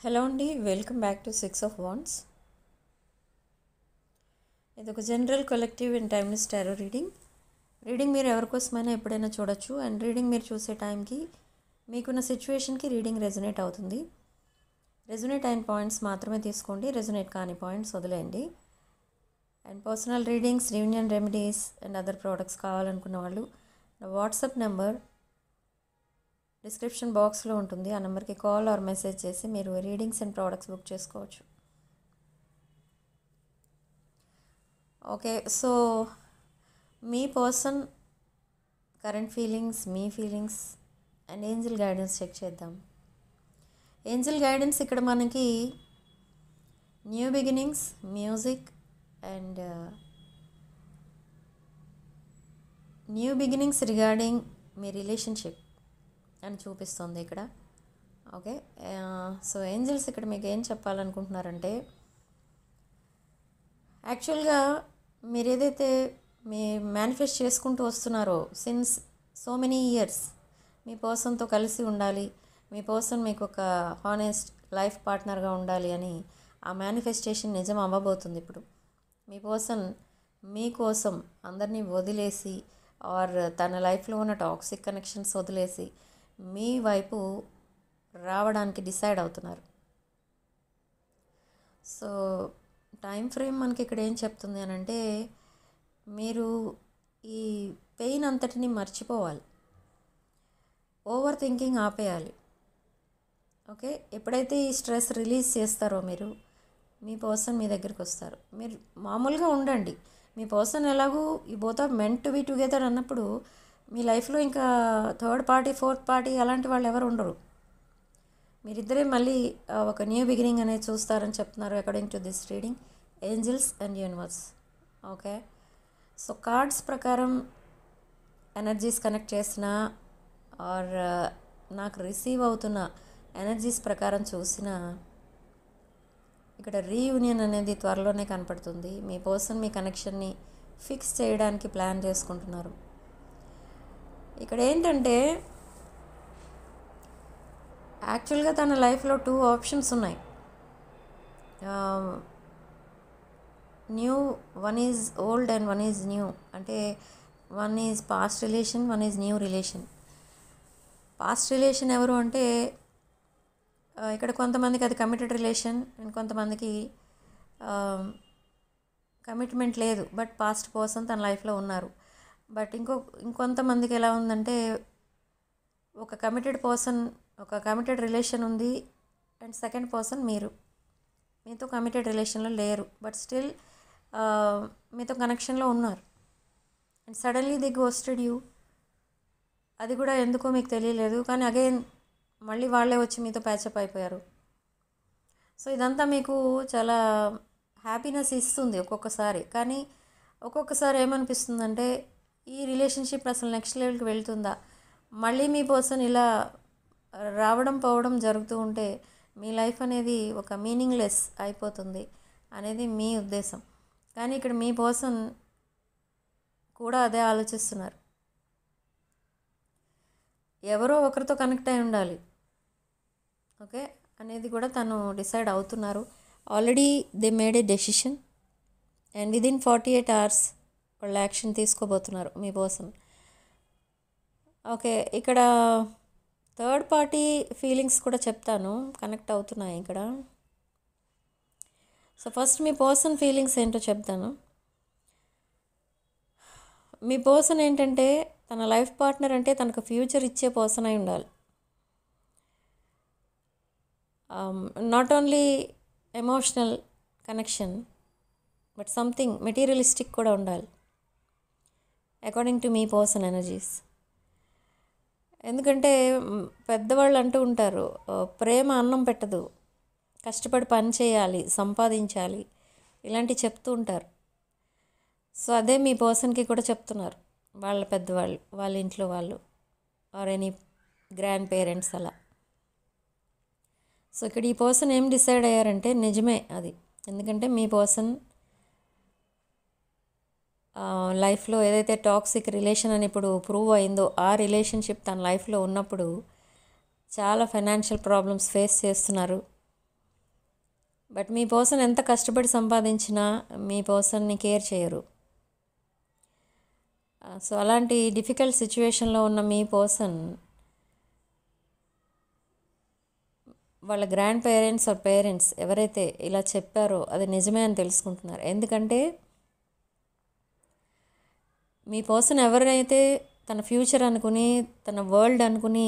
Hello అండి, welcome back to 6 of Wands. ఇది ఒక general collective and timeless tarot reading మీరు ఎవరికోసమైనా ఎప్పుడైనా చూడొచ్చు. అండ్ రీడింగ్ మీరు చూసే టైంకి మీకున్న సిచ్యువేషన్కి రీడింగ్ రెజొనేట్ అవుతుంది. రెజొనేట్ అయిన పాయింట్స్ మాత్రమే తీసుకోండి, రెజొనేట్ కాని పాయింట్స్ వదిలేయండి. And personal readings, union remedies and other products కావాలనుకున్న వాళ్ళు నా వాట్సాప్ నెంబర్ డిస్క్రిప్షన్ బాక్స్లో ఉంటుంది. ఆ నెంబర్కి కాల్ ఆర్ మెసేజ్ చేసి మీరు రీడింగ్స్ అండ్ ప్రోడక్ట్స్ బుక్ చేసుకోవచ్చు. ఓకే, సో మీ పర్సన్ కరెంట్ ఫీలింగ్స్, మీ feelings and angel guidance check చేద్దాం. ఏంజల్ గైడెన్స్ ఇక్కడ మనకి new beginnings, music and new beginnings regarding మీ రిలేషన్షిప్ అని చూపిస్తుంది ఇక్కడ. ఓకే, సో ఏంజల్స్ ఇక్కడ మీకు ఏం చెప్పాలనుకుంటున్నారంటే, యాక్చువల్గా మీరు ఏదైతే మీ మేనిఫెస్ట్ చేసుకుంటూ వస్తున్నారో సిన్స్ సో మెనీ ఇయర్స్ మీ పర్సన్తో కలిసి ఉండాలి, మీ పర్సన్ మీకు ఒక హానెస్ట్ లైఫ్ పార్ట్నర్గా ఉండాలి అని ఆ మేనిఫెస్టేషన్ నిజం అవ్వబోతుంది. ఇప్పుడు మీ పర్సన్ మీకోసం అందరినీ వదిలేసి ఆర్ తన లైఫ్లో ఉన్న టాక్సిక్ కనెక్షన్స్ వదిలేసి మీ వైపు రావడానికి డిసైడ్ అవుతున్నారు. సో టైం ఫ్రేమ్ మనకి ఇక్కడ ఏం చెప్తుంది అని అంటే, మీరు ఈ పెయిన్ అంతటిని మర్చిపోవాలి, ఓవర్ థింకింగ్ ఆపేయాలి. ఓకే, ఎప్పుడైతే ఈ స్ట్రెస్ రిలీజ్ చేస్తారో మీరు, మీ పర్సన్ మీ దగ్గరికి వస్తారు. మీరు మామూలుగా ఉండండి, మీ పర్సన్ ఎలాగూ ఈ both are meant to be together అన్నప్పుడు మీ లైఫ్లో ఇంకా థర్డ్ పార్టీ, ఫోర్త్ పార్టీ అలాంటి వాళ్ళు ఎవరు ఉండరు. మీరిద్దరే మళ్ళీ ఒక న్యూ బిగినింగ్ అనేది చూస్తారని చెప్తున్నారు according to this reading angels and universe. Okay, so cards ప్రకారం ఎనర్జీస్ కనెక్ట్ చేసిన ఆర్ నాకు రిసీవ్ అవుతున్న ఎనర్జీస్ ప్రకారం చూసిన ఇక్కడ రీయూనియన్ అనేది త్వరలోనే కనపడుతుంది. మీ పర్సన్ మీ కనెక్షన్ని ఫిక్స్ చేయడానికి ప్లాన్ చేసుకుంటున్నారు. ఇక్కడ ఏంటంటే, యాక్చువల్గా తన లైఫ్లో 2 ఆప్షన్స్ ఉన్నాయి. New, one is old and one is new. అంటే one is past relation, one is new relation. Past relation ఎవరు అంటే, ఇక్కడ కొంతమందికి అది కమిటెడ్ రిలేషన్ అండ్ కొంతమందికి కమిట్మెంట్ లేదు, బట్ పాస్ట్ పర్సన్ తన లైఫ్లో ఉన్నారు. బట్ ఇంకొంతమందికి ఎలా ఉందంటే, ఒక కమిటెడ్ పర్సన్, ఒక కమిటెడ్ రిలేషన్ ఉంది అండ్ సెకండ్ పర్సన్ మీతో కమిటెడ్ రిలేషన్లో లేరు, బట్ స్టిల్ మీతో కనెక్షన్లో ఉన్నారు. And suddenly the ghosted you. అది కూడా ఎందుకో మీకు తెలియలేదు, కానీ అగైన్ మళ్ళీ వాళ్ళే వచ్చి మీతో ప్యాచప్ అయిపోయారు. సో ఇదంతా మీకు చాలా హ్యాపీనెస్ ఇస్తుంది ఒక్కొక్కసారి, కానీ ఒక్కొక్కసారి ఏమనిపిస్తుందంటే, ఈ రిలేషన్షిప్ అసలు నెక్స్ట్ లెవెల్కి వెళ్తుందా, మళ్ళీ మీ పర్సన్ ఇలా రావడం పోవడం జరుగుతూ ఉంటే మీ లైఫ్ అనేది ఒక మీనింగ్లెస్ అయిపోతుంది అనేది మీ ఉద్దేశం. కానీ ఇక్కడ మీ పర్సన్ కూడా అదే ఆలోచిస్తున్నారు. ఎవరో ఒకరితో కనెక్ట్ అయి ఉండాలి, ఓకే అనేది కూడా తను డిసైడ్ అవుతున్నారు. Already they made A decision and within 48 hours వాళ్ళు యాక్షన్ తీసుకోబోతున్నారు మీ పర్సన్. ఓకే, ఇక్కడ థర్డ్ పార్టీ ఫీలింగ్స్ కూడా చెప్తాను, కనెక్ట్ అవుతున్నాయి ఇక్కడ. సో ఫస్ట్ మీ పర్సన్ ఫీలింగ్స్ ఏంటో చెప్తాను. మీ పర్సన్ ఏంటంటే, తన లైఫ్ పార్ట్నర్ అంటే తనకు ఫ్యూచర్ ఇచ్చే పర్సన్ అయి ఉండాలి. Not only emotional connection but something materialistic కూడా ఉండాలి according to me person energies. ఎందుకంటే పెద్దవాళ్ళు అంటూ ఉంటారు, ప్రేమ అన్నం పెట్టదు, కష్టపడి పని చేయాలి, సంపాదించాలి, ఇలాంటివి చెప్తూ ఉంటారు. సో అదే మీ పర్సన్కి కూడా చెప్తున్నారు వాళ్ళ పెద్దవాళ్ళు, వాళ్ళ ఇంట్లో వాళ్ళు ఆర్ ఎనీ గ్రాండ్ పేరెంట్స్ అలా. సో ఇక్కడ ఈ పర్సన్ ఏం డిసైడ్ అయ్యారంటే నిజమే అది, ఎందుకంటే మీ పర్సన్ లైఫ్లో ఏదైతే టాక్సిక్ రిలేషన్ అని ఇప్పుడు ప్రూవ్ అయిందో ఆ రిలేషన్షిప్ తన లైఫ్లో ఉన్నప్పుడు చాలా ఫైనాన్షియల్ ప్రాబ్లమ్స్ ఫేస్ చేస్తున్నారు. బట్ మీ పర్సన్ ఎంత కష్టపడి సంపాదించినా మీ పర్సన్ని కేర్ చేయరు. సో అలాంటి డిఫికల్ట్ సిచ్యువేషన్లో ఉన్న మీ పర్సన్ వాళ్ళ గ్రాండ్ పేరెంట్స్ ఆర్ పేరెంట్స్ ఎవరైతే ఇలా చెప్పారో అది నిజమే అని తెలుసుకుంటున్నారు. ఎందుకంటే మీ పర్సన్ ఎవరైతే తన ఫ్యూచర్ అనుకుని తన వరల్డ్ అనుకుని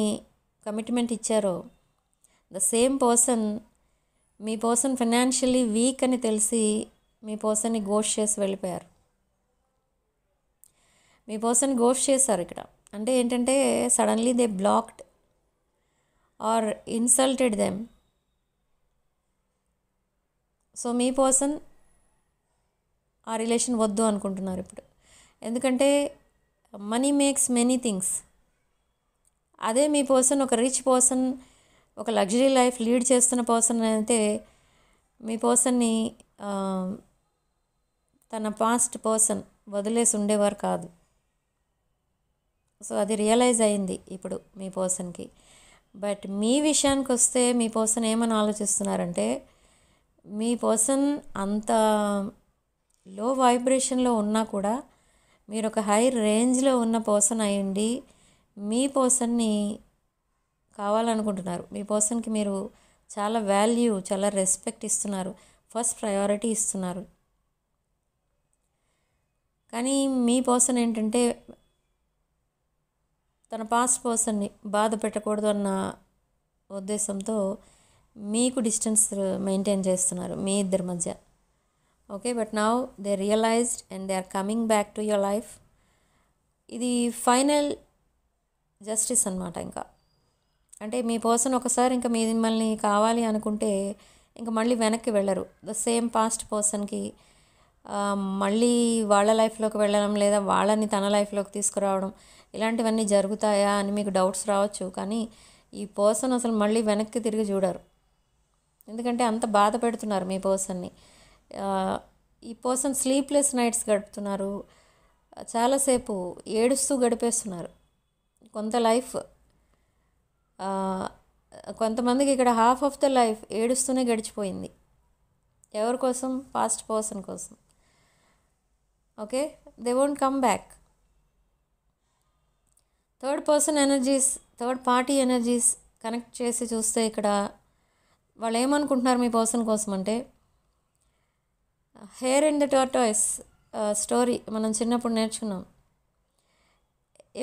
కమిట్మెంట్ ఇచ్చారో the same person me person financially week అని తెలిసి మీ పర్సన్ని గోస్ట్ చేసి వెళ్ళిపోయారు. మీ పర్సన్ గోస్ట్ చేశారు. ఇక్కడ అంటే ఏంటంటే suddenly they blocked or insulted them. So మీ పర్సన్ ఆ రిలేషన్ వద్దు అనుకుంటున్నారు ఇప్పుడు. ఎందుకంటే మనీ మేక్స్ మెనీ థింగ్స్. అదే మీ పర్సన్ ఒక రిచ్ పర్సన్, ఒక లగ్జరీ లైఫ్ లీడ్ చేస్తున్న పర్సన్ అయితే మీ పర్సన్ని తన పాస్ట్ పర్సన్ వదిలేసి ఉండేవారు కాదు. సో అది రియలైజ్ అయింది ఇప్పుడు మీ పర్సన్కి. బట్ మీ విషయానికి వస్తే మీ పర్సన్ ఏమని ఆలోచిస్తున్నారంటే మీ పర్సన్ అంత లో వైబ్రేషన్లో ఉన్నా కూడా మీరు ఒక హై రేంజ్లో ఉన్న పర్సన్ అయ్యండి మీ పర్సన్ని కావాలనుకుంటున్నారు. మీ పర్సన్కి మీరు చాలా వాల్యూ, చాలా రెస్పెక్ట్ ఇస్తున్నారు, ఫస్ట్ ప్రయారిటీ ఇస్తున్నారు. కానీ మీ పర్సన్ ఏంటంటే తన పాస్ట్ పర్సన్ని బాధ పెట్టకూడదు అన్న ఉద్దేశంతో మీకు డిస్టెన్స్ మెయింటైన్ చేస్తున్నారు మీ ఇద్దరి మధ్య. Okay, but now they realised and they are coming back to your life. ఇది ఫైనల్ జస్టిస్ అన్నమాట. ఇంకా అంటే మీ పర్సన్ ఒకసారి ఇంకా మిమ్మల్ని కావాలి అనుకుంటే ఇంకా మళ్ళీ వెనక్కి వెళ్ళరు. ద సేమ్ పాస్ట్ పర్సన్కి మళ్ళీ వాళ్ళ లైఫ్లోకి వెళ్ళడం లేదా వాళ్ళని తన లైఫ్లోకి తీసుకురావడం ఇలాంటివన్నీ జరుగుతాయా అని మీకు డౌట్స్ రావచ్చు. కానీ ఈ పర్సన్ అసలు మళ్ళీ వెనక్కి తిరిగి చూడరు. ఎందుకంటే అంత బాధ పెడుతున్నారు మీ పర్సన్ని. ఈ పర్సన్ స్లీప్లెస్ నైట్స్ గడుపుతున్నారు, చాలాసేపు ఏడుస్తూ గడిపేస్తున్నారు. కొంత లైఫ్ కొంతమందికి ఇక్కడ హాఫ్ ఆఫ్ ద లైఫ్ ఏడుస్తూనే గడిచిపోయింది. ఎవరి కోసం? పాస్ట్ పర్సన్ కోసం. Okay, they won't come back. Third person energies, third party energies connect చేసి చూస్తే ఇక్కడ వాళ్ళు ఏమనుకుంటున్నారు మీ పర్సన్ కోసం అంటే hair and the tortoise story మనం చిన్నప్పుడు నేర్చుకున్నాం.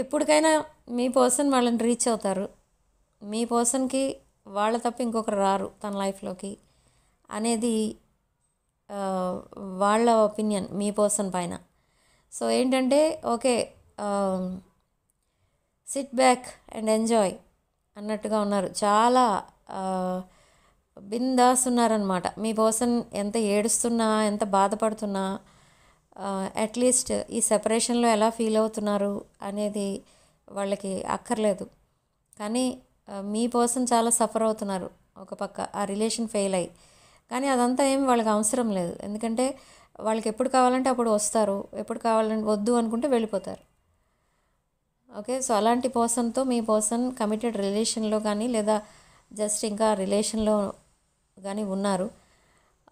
ఎప్పటికైనా మీ పర్సన్ వాళ్ళని రీచ్ అవుతారు. మీ పర్సన్కి వాళ్ళ తప్ప ఇంకొకరు రారు తన లైఫ్లోకి అనేది వాళ్ళ ఒపీనియన్ మీ పర్సన్ పైన. సో ఏంటంటే okay, SIT back and enjoy అన్నట్టుగా ఉన్నారు. చాలా బిందాస్ ఉన్నారనమాట. మీ పర్సన్ ఎంత ఏడుస్తున్నా, ఎంత బాధపడుతున్నా, అట్లీస్ట్ ఈ సెపరేషన్లో ఎలా ఫీల్ అవుతున్నారు అనేది వాళ్ళకి అక్కర్లేదు. కానీ మీ పర్సన్ చాలా సఫర్ అవుతున్నారు ఒక పక్క, ఆ రిలేషన్ ఫెయిల్ అయ్యి. కానీ అదంతా ఏమి వాళ్ళకి అవసరం లేదు. ఎందుకంటే వాళ్ళకి ఎప్పుడు కావాలంటే అప్పుడు వస్తారు, ఎప్పుడు కావాలంటే వద్దు అనుకుంటే వెళ్ళిపోతారు. ఓకే, సో అలాంటి పర్సన్తో మీ పర్సన్ కమిటెడ్ రిలేషన్లో కానీ లేదా జస్ట్ ఇంకా రిలేషన్లో కానీ ఉన్నారు.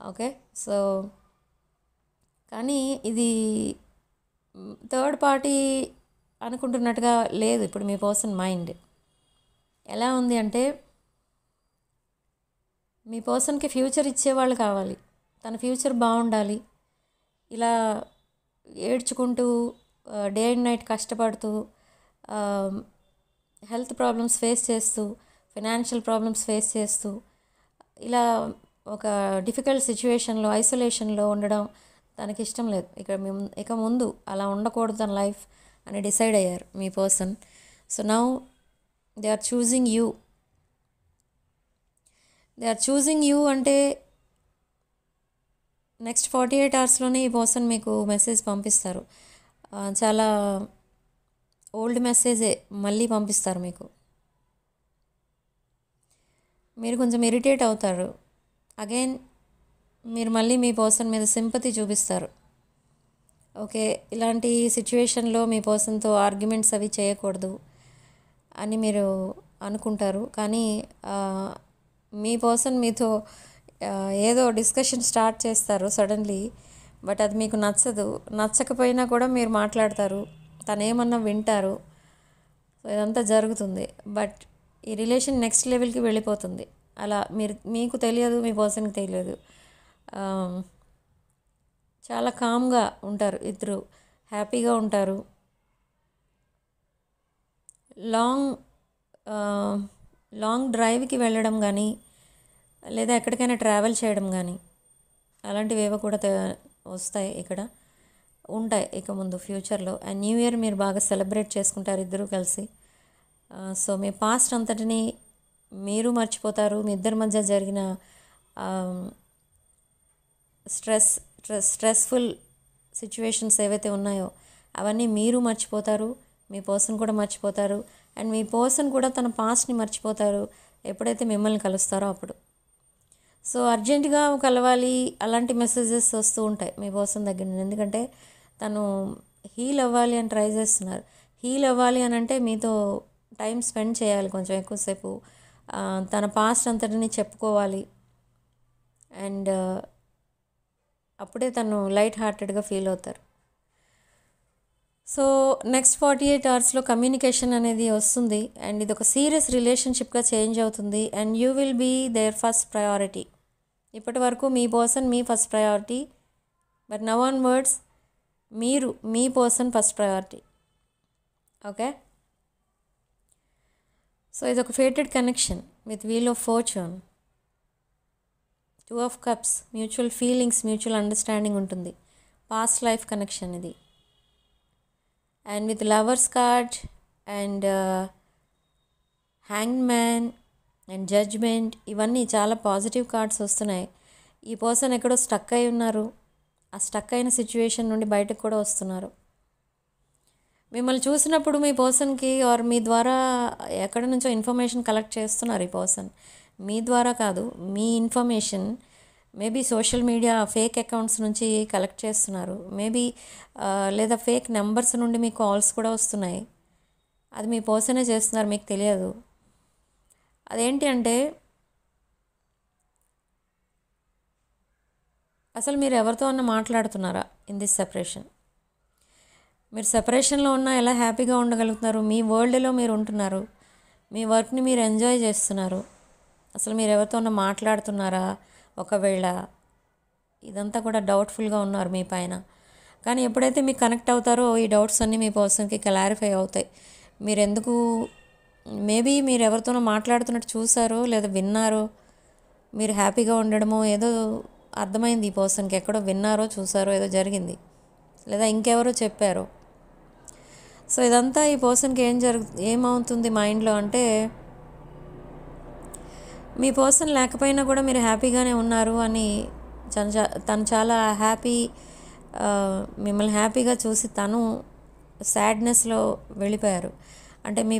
ఓకే, సో కానీ ఇది థర్డ్ పార్టీ అనుకుంటున్నట్టుగా లేదు. ఇప్పుడు మీ పర్సన్ మైండ్ ఎలా ఉంది అంటే మీ పర్సన్కి ఫ్యూచర్ ఇచ్చేవాళ్ళు కావాలి, తన ఫ్యూచర్ బాగుండాలి. ఇలా ఏడ్చుకుంటూ డే అండ్ నైట్ కష్టపడుతూ హెల్త్ ప్రాబ్లమ్స్ ఫేస్ చేస్తూ ఫైనాన్షియల్ ప్రాబ్లమ్స్ ఫేస్ చేస్తూ ఇలా ఒక డిఫికల్ట్ సిచ్యువేషన్లో ఐసోలేషన్లో ఉండడం తనకి ఇష్టం లేదు. ఇక ముందు అలా ఉండకూడదు తన లైఫ్ అని డిసైడ్ అయ్యారు మీ person. So now they are choosing you. They are choosing you అంటే నెక్స్ట్ 48 అవర్స్లోనే ఈ పర్సన్ మీకు మెసేజ్ పంపిస్తారు. చాలా ఓల్డ్ మెసేజే మళ్ళీ పంపిస్తారు మీకు. మీరు కొంచెం ఇరిటేట్ అవుతారు. అగైన్ మీరు మళ్ళీ మీ పర్సన్ మీద సింపతి చూపిస్తారు. ఓకే, ఇలాంటి సిచ్యువేషన్లో మీ పర్సన్తో ఆర్గ్యుమెంట్స్ అవి చేయకూడదు అని మీరు అనుకుంటారు. కానీ మీ పర్సన్ మీతో ఏదో డిస్కషన్ స్టార్ట్ చేస్తారు సడన్లీ, బట్ అది మీకు నచ్చదు. నచ్చకపోయినా కూడా మీరు మాట్లాడతారు, తను ఏమన్నా వింటారు. సో ఇదంతా జరుగుతుంది. బట్ ఈ రిలేషన్ నెక్స్ట్ లెవెల్కి వెళ్ళిపోతుంది. అలా మీకు తెలియదు, మీ పర్సన్కి తెలియదు. చాలా కామ్గా ఉంటారు ఇద్దరు, హ్యాపీగా ఉంటారు. లాంగ్ లాంగ్ డ్రైవ్కి వెళ్ళడం కానీ, లేదా ఎక్కడికైనా ట్రావెల్ చేయడం కానీ, అలాంటివి ఏవో కూడా వస్తాయి ఇక్కడ, ఉంటాయి ఇక ముందు ఫ్యూచర్లో. అండ్ న్యూ ఇయర్ మీరు బాగా సెలబ్రేట్ చేసుకుంటారు ఇద్దరు కలిసి. సో మీ పాస్ట్ అంతటిని మీరు మర్చిపోతారు. మీ ఇద్దరి మధ్య జరిగిన స్ట్రెస్ఫుల్ సిచ్యువేషన్స్ ఏవైతే ఉన్నాయో అవన్నీ మీరు మర్చిపోతారు, మీ పర్సన్ కూడా మర్చిపోతారు. అండ్ మీ పర్సన్ కూడా తన పాస్ట్ని మర్చిపోతారు ఎప్పుడైతే మిమ్మల్ని కలుస్తారో అప్పుడు. సో అర్జెంటుగా కలవాలి అలాంటి మెసేజెస్ వస్తూ ఉంటాయి మీ పర్సన్ దగ్గర నుంచి. ఎందుకంటే తను హీల్ అవ్వాలి అని ట్రై చేస్తున్నారు. హీల్ అవ్వాలి అని అంటే మీతో టైం స్పెండ్ చేయాలి కొంచెం ఎక్కువసేపు, తన పాస్ట్ అంతటిని చెప్పుకోవాలి. అండ్ అప్పుడే తను లైట్ హార్టెడ్గా ఫీల్ అవుతారు. సో నెక్స్ట్ 48 అవర్స్లో కమ్యూనికేషన్ అనేది వస్తుంది. అండ్ ఇది ఒక సీరియస్ రిలేషన్షిప్గా చేంజ్ అవుతుంది. And you will be there first priority. ఇప్పటి వరకు మీ పర్సన్ మీ first priority, but now onwards మీరు మీ person first priority. Okay, so ఇది ఒక fated connection with wheel of fortune, 2 of Cups, mutual feelings, mutual understanding ఉంటుంది. Past life connection ఇది. And with lovers card and hanged man and judgement, ఇవన్నీ చాలా positive cards వస్తున్నాయి. ఈ person ఎక్కడో stuck అయి ఉన్నారు, ఆ స్టక్ అయిన సిచ్యువేషన్ నుండి బయటకు కూడా వస్తున్నారు. మిమ్మల్ని చూసినప్పుడు మీ పర్సన్కి ఆర్ మీ ద్వారా ఎక్కడి నుంచో ఇన్ఫర్మేషన్ కలెక్ట్ చేస్తున్నారు ఈ పర్సన్. మీ ద్వారా కాదు, మీ information maybe social media fake accounts నుంచి కలెక్ట్ చేస్తున్నారు. మేబీ లేదా ఫేక్ నెంబర్స్ నుండి మీ కాల్స్ కూడా వస్తున్నాయి. అది మీ పర్సనే చేస్తున్నారు, మీకు తెలియదు. అదేంటి అంటే అసలు మీరు ఎవరితో అన్నా మాట్లాడుతున్నారా ఇన్ దిస్ సెపరేషన్? మీరు సెపరేషన్లో ఉన్నా ఎలా హ్యాపీగా ఉండగలుగుతున్నారు? మీ వరల్డ్లో మీరు ఉంటున్నారు, మీ వర్క్ని మీరు ఎంజాయ్ చేస్తున్నారు. అసలు మీరు ఎవరితో అన్నా మాట్లాడుతున్నారా? ఒకవేళ ఇదంతా కూడా డౌట్ఫుల్గా ఉన్నారు మీ పైన. కానీ ఎప్పుడైతే మీకు కనెక్ట్ అవుతారో ఈ డౌట్స్ అన్నీ మీ పర్సన్కి క్లారిఫై అవుతాయి. మీరు ఎందుకు మేబీ మీరు ఎవరితోనో మాట్లాడుతున్నట్టు చూసారో లేదా విన్నారో, మీరు హ్యాపీగా ఉండడమో ఏదో అర్థమైంది ఈ పర్సన్కి. ఎక్కడో విన్నారో చూసారో ఏదో జరిగింది, లేదా ఇంకెవరో చెప్పారో. సో ఇదంతా ఈ పర్సన్కి ఏమవుతుంది మైండ్లో అంటే, మీ పర్సన్ లేకపోయినా కూడా మీరు హ్యాపీగానే ఉన్నారు అని తను చాలా హ్యాపీ, మిమ్మల్ని హ్యాపీగా చూసి తను సాడ్నెస్లో వెళ్ళిపోయారు. అంటే మీ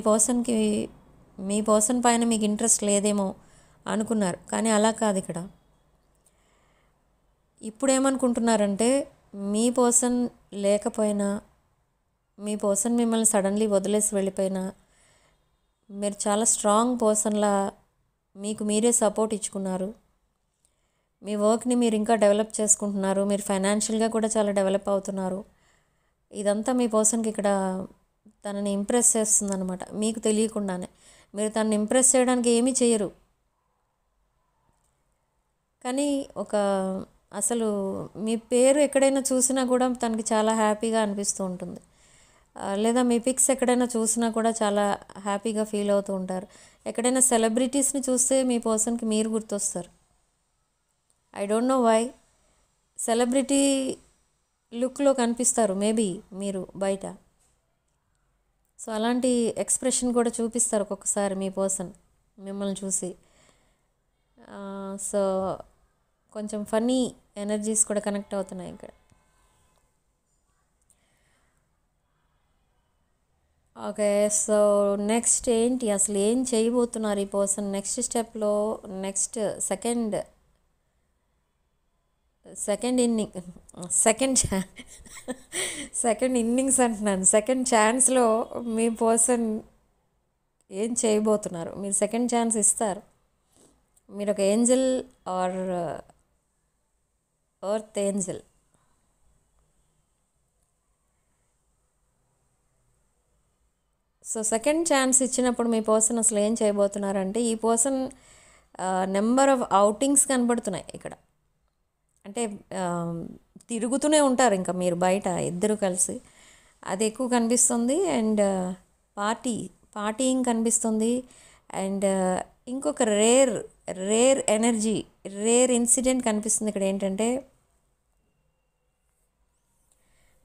పర్సన్ పైన మీకు ఇంట్రెస్ట్ లేదేమో అనుకున్నారు, కానీ అలా కాదు. ఇక్కడ ఇప్పుడు ఏమనుకుంటున్నారంటే, మీ పర్సన్ లేకపోయినా, మీ పర్సన్ మిమ్మల్ని సడన్లీ వదిలేసి వెళ్ళిపోయినా, మీరు చాలా స్ట్రాంగ్ పర్సన్లా మీకు మీరే సపోర్ట్ ఇచ్చుకున్నారు. మీ వర్క్ని మీరు ఇంకా డెవలప్ చేసుకుంటున్నారు. మీరు ఫైనాన్షియల్గా కూడా చాలా డెవలప్ అవుతున్నారు. ఇదంతా మీ పర్సన్కి ఇక్కడ తనని ఇంప్రెస్ చేస్తుందన్నమాట, మీకు తెలియకుండానే. మీరు తనని ఇంప్రెస్ చేయడానికి ఏమీ చేయరు, కానీ అసలు మీ పేరు ఎక్కడైనా చూసినా కూడా తనకి చాలా హ్యాపీగా అనిపిస్తూ ఉంటుంది. లేదా మీ పిక్స్ ఎక్కడైనా చూసినా కూడా చాలా హ్యాపీగా ఫీల్ అవుతూ ఉంటారు. ఎక్కడైనా సెలబ్రిటీస్ని చూస్తే మీ పర్సన్కి మీరు గుర్తొస్తారు. I don't know why. Celebrity లుక్లో కనిపిస్తారు మేబీ మీరు బయట. సో అలాంటి ఎక్స్ప్రెషన్ కూడా చూపిస్తారు ఒక్కొక్కసారి మీ పర్సన్ మిమ్మల్ని చూసి. సో కొంచెం ఫన్నీ ఎనర్జీస్ కూడా కనెక్ట్ అవుతున్నాయి ఇక్కడ. ఓకే, సో నెక్స్ట్ ఏంటి, అసలు ఏం చేయబోతున్నారు ఈ పర్సన్ నెక్స్ట్ స్టెప్లో? నెక్స్ట్ సెకండ్ ఇన్నింగ్స్ అంటున్నాను, సెకండ్ ఛాన్స్లో మీ పర్సన్ ఏం చేయబోతున్నారు? మీరు సెకండ్ ఛాన్స్ ఇస్తారు. మీరు ఒక angel or earth angel. So second chance ఇచ్చినప్పుడు మీ పర్సన్ అసలు ఏం చేయబోతున్నారంటే, ఈ పర్సన్ నెంబర్ ఆఫ్ అవుటింగ్స్ కనబడుతున్నాయి ఇక్కడ. అంటే తిరుగుతూనే ఉంటారు ఇంకా మీరు బయట ఇద్దరు కలిసి, అది ఎక్కువ కనిపిస్తుంది. అండ్ పార్టీయింగ్ కనిపిస్తుంది. అండ్ ఇంకొక రేర్ ఎనర్జీ, రేర్ ఇన్సిడెంట్ కనిపిస్తుంది ఇక్కడ. ఏంటంటే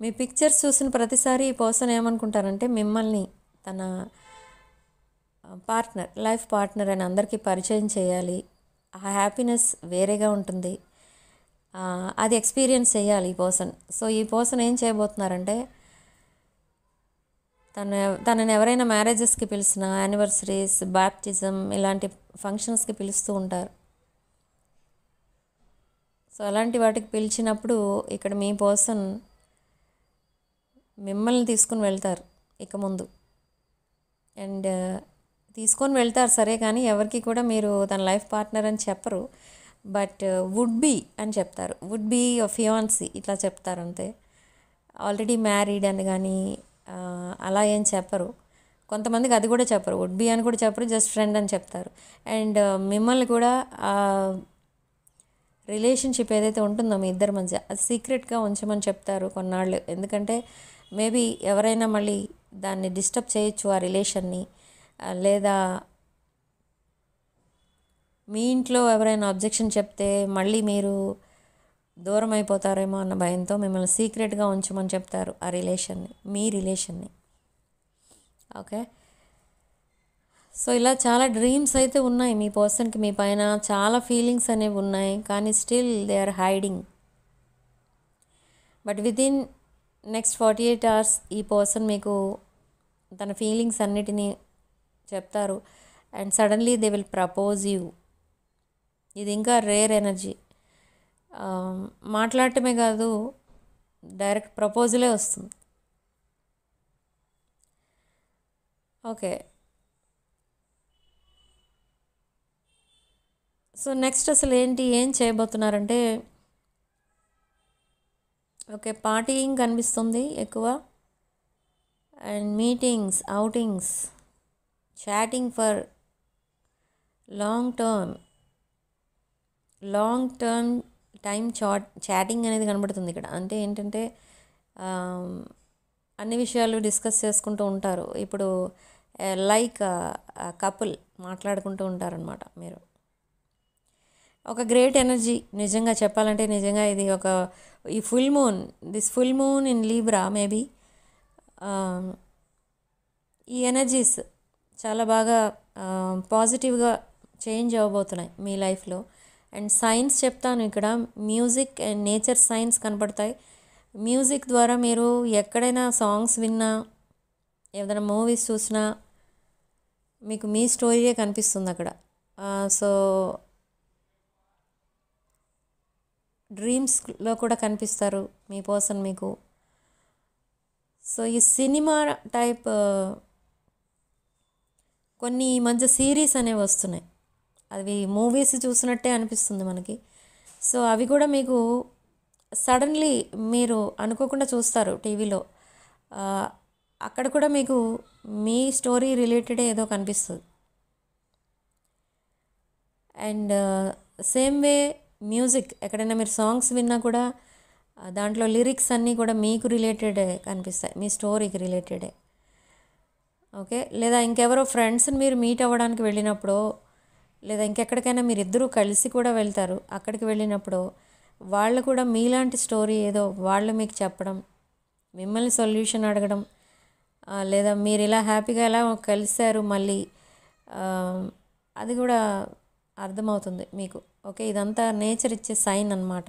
మీ పిక్చర్స్ చూసిన ప్రతిసారి ఈ పర్సన్ ఏమనుకుంటారంటే, మిమ్మల్ని తన పార్ట్నర్, లైఫ్ పార్ట్నర్ అని అందరికీ పరిచయం చేయాలి. ఆ హ్యాపీనెస్ వేరేగా ఉంటుంది, అది ఎక్స్పీరియన్స్ చేయాలి ఈ పర్సన్. సో ఈ పర్సన్ ఏం చేయబోతున్నారంటే, తనని ఎవరైనా మ్యారేజెస్కి పిలిచిన, యానివర్సరీస్, బాప్టిజం ఇలాంటి ఫంక్షన్స్కి పిలుస్తూ ఉంటారు. సో అలాంటి వాటికి పిలిచినప్పుడు ఇక్కడ మీ పర్సన్ మిమ్మల్ని తీసుకుని వెళ్తారు ఇక ముందు. అండ్ తీసుకొని వెళ్తారు సరే, కానీ ఎవరికి కూడా మీరు తన లైఫ్ పార్ట్నర్ అని చెప్పరు. బట్ వుడ్ బీ అని చెప్తారు. వుడ్ బీ ఫియాన్సీ ఇట్లా చెప్తారు అంతే. ఆల్రెడీ మ్యారీడ్ అని కానీ అలా ఏం చెప్పరు. కొంతమందికి అది కూడా చెప్పరు, వుడ్ బీ అని కూడా చెప్పరు, జస్ట్ ఫ్రెండ్ అని చెప్తారు. అండ్ మిమ్మల్ని కూడా రిలేషన్షిప్ ఏదైతే ఉంటుందో మీ ఇద్దరి మధ్య, అది సీక్రెట్గా ఉంచమని చెప్తారు కొన్నాళ్ళు. ఎందుకంటే మేబీ ఎవరైనా మళ్ళీ దాన్ని డిస్టర్బ్ చేయొచ్చు ఆ రిలేషన్ని, లేదా మీ ఇంట్లో ఎవరైనా అబ్జెక్షన్ చెప్తే మళ్ళీ మీరు దూరం అయిపోతారేమో అన్న భయంతో మిమ్మల్ని సీక్రెట్గా ఉంచమని చెప్తారు ఆ రిలేషన్ని, మీ రిలేషన్ని. ఓకే, సో ఇలా చాలా డ్రీమ్స్ అయితే ఉన్నాయి మీ పర్సన్కి మీ పైన, చాలా ఫీలింగ్స్ అనేవి ఉన్నాయి. కానీ still they are hiding. But within next 48 hours ఈ పర్సన్ మీకు తన ఫీలింగ్స్ అన్నిటినీ చెప్తారు. And suddenly they will propose you. ఇది ఇంకా రేర్ ఎనర్జీ. మాట్లాడటమే కాదు, డైరెక్ట్ ప్రపోజలే వస్తుంది. ఓకే, సో నెక్స్ట్ అసలు ఏం చేయబోతున్నారంటే, ఓకే పార్టీయింగ్ కనిపిస్తుంది ఎక్కువ. And meetings, outings, chatting for long term time chatting అనేది కనబడుతుంది ఇక్కడ. అంటే ఏంటంటే అన్ని విషయాలు డిస్కస్ చేసుకుంటూ ఉంటారు. ఇప్పుడు లైక్ కపుల్ మాట్లాడుకుంటూ ఉంటారనమాట మీరు. ఒక గ్రేట్ ఎనర్జీ నిజంగా చెప్పాలంటే. నిజంగా ఇది ఈ full moon in Libra maybe, ఈ ఎనర్జీస్ చాలా బాగా పాజిటివ్గా చేంజ్ అవ్వబోతున్నాయి మీ లైఫ్లో. అండ్ సైన్స్ చెప్తాను ఇక్కడ, మ్యూజిక్ అండ్ నేచర్ సైన్స్ కనపడతాయి. మ్యూజిక్ ద్వారా మీరు ఎక్కడైనా సాంగ్స్ విన్నా, ఏదైనా మూవీస్ చూసినా మీకు మీ స్టోరీయే కనిపిస్తుంది అక్కడ. సో డ్రీమ్స్లో కూడా కనిపిస్తారు మీ పర్సన్ మీకు. సో ఈ సినిమా టైప్ కొన్ని ఈ మధ్య సిరీస్ అనేవి వస్తున్నాయి, అవి మూవీస్ చూసినట్టే అనిపిస్తుంది మనకి. సో అవి కూడా మీకు సడన్లీ మీరు అనుకోకుండా చూస్తారు టీవీలో. అక్కడ కూడా మీకు మీ స్టోరీ రిలేటెడ్ ఏదో కనిపిస్తుంది. అండ్ సేమ్ వే మ్యూజిక్, ఎక్కడైనా మీరు సాంగ్స్ విన్నా కూడా దాంట్లో లిరిక్స్ అన్నీ కూడా మీకు రిలేటెడే కనిపిస్తాయి, మీ స్టోరీకి రిలేటెడే. ఓకే, లేదా ఇంకెవరో ఫ్రెండ్స్ని మీరు మీట్ అవ్వడానికి వెళ్ళినప్పుడు, లేదా ఇంకెక్కడికైనా మీరు ఇద్దరూ కలిసి కూడా వెళ్తారు, అక్కడికి వెళ్ళినప్పుడు వాళ్ళు కూడా మీలాంటి స్టోరీ ఏదో వాళ్ళు మీకు చెప్పడం, మిమ్మల్ని సొల్యూషన్ అడగడం, లేదా మీరు ఇలా హ్యాపీగా ఎలా కలిశారు మళ్ళీ, అది కూడా అర్థమవుతుంది మీకు. ఓకే, ఇదంతా నేచర్ ఇచ్చే సైన్ అన్నమాట.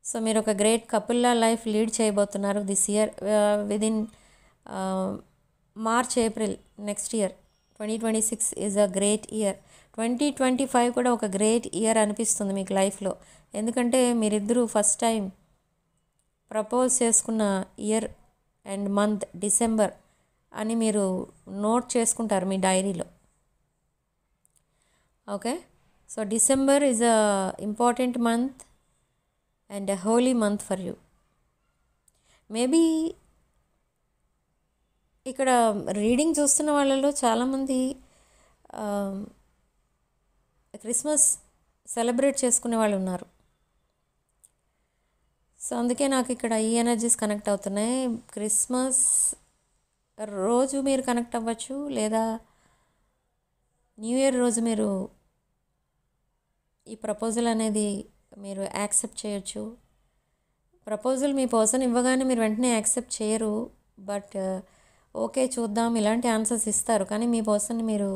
సో మీరు ఒక గ్రేట్ కపుల్లా లైఫ్ లీడ్ చేయబోతున్నారు this year. Within March, April next year 2026 is a great year. 2025 కూడా ఒక గ్రేట్ ఇయర్ అనిపిస్తుంది మీకు లైఫ్లో. ఎందుకంటే మీరిద్దరూ ఫస్ట్ టైం ప్రపోజ్ చేసుకున్న ఇయర్ అండ్ మంత్ డిసెంబర్ అని మీరు నోట్ చేసుకుంటారు మీ డైరీలో. Okay, so December is a important month and a holy month for you. Maybe ఇక్కడ రీడింగ్ చూస్తున్న వాళ్ళలో చాలామంది క్రిస్మస్ సెలబ్రేట్ చేసుకునే వాళ్ళు ఉన్నారు. సో అందుకే నాకు ఇక్కడ ఈ ఎనర్జీస్ కనెక్ట్ అవుతున్నాయి. క్రిస్మస్ రోజు మీరు కనెక్ట్ అవ్వచ్చు, లేదా న్యూ ఇయర్ రోజు మీరు ఈ ప్రపోజల్ అనేది మీరు యాక్సెప్ట్ చేయొచ్చు. ప్రపోజల్ మీ పర్సన్ ఇవ్వగానే మీరు వెంటనే యాక్సెప్ట్ చేయరు, బట్ ఓకే చూద్దాం ఇలాంటి ఆన్సర్స్ ఇస్తారు. కానీ మీ పర్సన్ని మీరు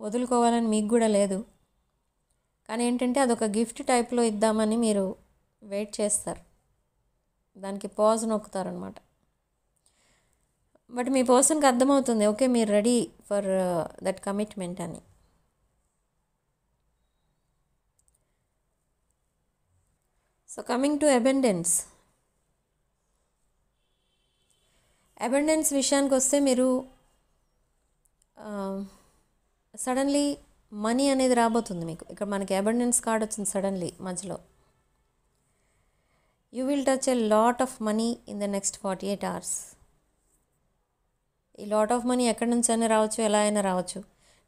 వదులుకోవాలని మీకు కూడా లేదు. కానీ ఏంటంటే అదొక గిఫ్ట్ టైప్లో ఇద్దామని మీరు వెయిట్ చేస్తారు, దానికి పాజ్ నొక్కుతారనమాట. బట్ మీ పర్సన్కి అర్థమవుతుంది ఓకే మీరు రెడీ ఫర్ దట్ కమిట్మెంట్ అని. సో కమింగ్ టు అబెండెన్స్ విషయానికి వస్తే మీరు సడన్లీ మనీ అనేది రాబోతుంది మీకు. ఇక్కడ మనకి అబెండెన్స్ కార్డ్ వచ్చింది సడన్లీ మధ్యలో. You will touch a lot of money in the next 48 hours. ఈ లాట్ ఆఫ్ మనీ ఎక్కడి నుంచి అయినా రావచ్చు, ఎలా అయినా రావచ్చు.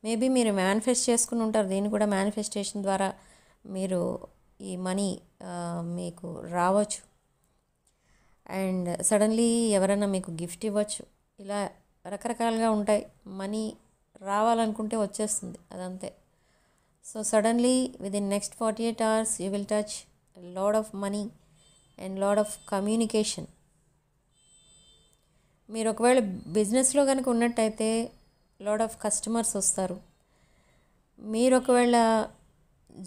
మేబీ మీరు మేనిఫెస్ట్ చేసుకుని ఉంటారు, దీన్ని కూడా మేనిఫెస్టేషన్ ద్వారా మీరు ఈ మనీ మీకు రావచ్చు. అండ్ సడన్లీ ఎవరైనా మీకు గిఫ్ట్ ఇవ్వచ్చు. ఇలా రకరకాలుగా ఉంటాయి. మనీ రావాలనుకుంటే వచ్చేస్తుంది, అదంతే. So suddenly within next 48 hours you will touch lot of money and lot of communication. మీరు ఒకవేళ బిజినెస్లో కనుక ఉన్నట్టయితే లాడ్ ఆఫ్ కస్టమర్స్ వస్తారు. మీరు ఒకవేళ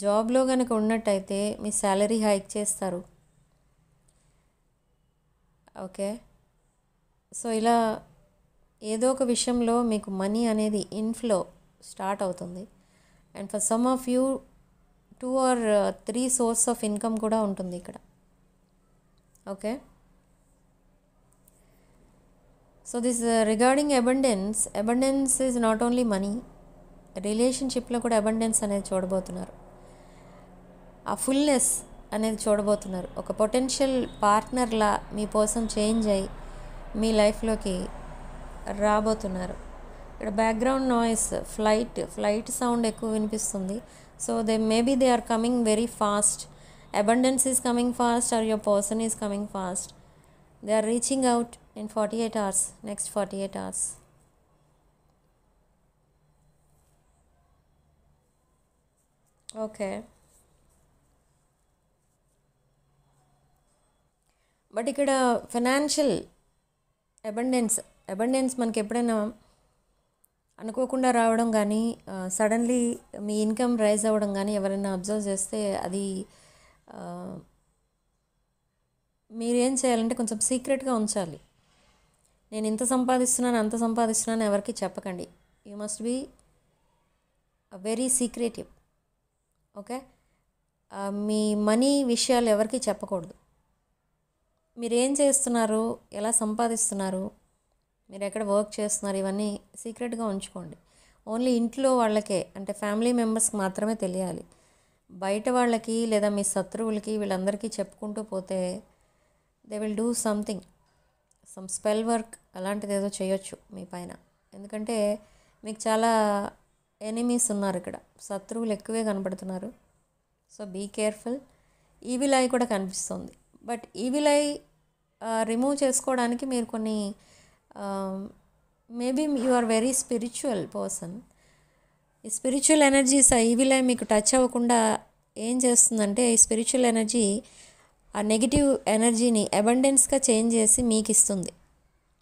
జాబ్లో కనుక ఉన్నట్టయితే మీ శాలరీ హైక్ చేస్తారు. ఓకే, సో ఇలా ఏదో ఒక విషయంలో మీకు మనీ అనేది ఇన్ఫ్లో స్టార్ట్ అవుతుంది. And for some of you 2 or 3 source of income కూడా ఉంటుంది ఇక్కడ. Okay, so this regarding abundance is not only money, రిలేషన్షిప్లో కూడా అబండెన్స్ అనేది చూడబోతున్నారు. ఆ ఫుల్నెస్ అనేది చూడబోతున్నారు. ఒక పొటెన్షియల్ పార్ట్నర్లా మీ పర్సన్ చేంజ్ అయ్యి మీ లైఫ్లోకి రాబోతున్నారు. ఇక్కడ బ్యాక్గ్రౌండ్ నాయిస్ ఫ్లైట్ సౌండ్ ఎక్కువ వినిపిస్తుంది. So maybe they are coming very fast. Abundance is coming fast or your person is coming fast. They are reaching out in 48 hours, next 48 hours. Okay, but ఇక్కడ financial abundance మనకి ఎప్పుడైనా అనుకోకుండా రావడం కానీ suddenly మీ income rise అవ్వడం కానీ ఎవరైనా observe చేస్తే అది మీరేం చేయాలంటే కొంచెం సీక్రెట్గా ఉంచాలి. నేను ఇంత సంపాదిస్తున్నాను అంత సంపాదిస్తున్నాను ఎవరికి చెప్పకండి. You must be very secretive. Okay, మీ మనీ విషయాలు ఎవరికి చెప్పకూడదు. మీరు ఏం చేస్తున్నారు, ఎలా సంపాదిస్తున్నారు, మీరు ఎక్కడ వర్క్ చేస్తున్నారు, ఇవన్నీ సీక్రెట్గా ఉంచుకోండి. ఓన్లీ ఇంట్లో వాళ్ళకే, అంటే ఫ్యామిలీ మెంబర్స్కి మాత్రమే తెలియాలి. బయట వాళ్ళకి లేదా మీ శత్రువులకి వీళ్ళందరికీ చెప్పుకుంటూ పోతే they will do something, some spell work అలాంటిది ఏదో చేయొచ్చు మీ పైన. ఎందుకంటే మీకు చాలా ఎనిమీస్ ఉన్నారు ఇక్కడ, శత్రువులు ఎక్కువే కనపడుతున్నారు. So be careful. Evil eye కూడా కనిపిస్తుంది. బట్ ఈవిల్ ఐ రిమూవ్ చేసుకోవడానికి మీరు కొన్ని maybe you are very spiritual person. ఈ స్పిరిచువల్ ఎనర్జీస్ ఆ ఈవిల్ ఐ మీకు టచ్ అవ్వకుండా ఏం చేస్తుందంటే ఈ స్పిరిచువల్ ఎనర్జీ ఆ నెగిటివ్ ఎనర్జీని అబండెన్స్గా చేంజ్ చేసి మీకు ఇస్తుంది,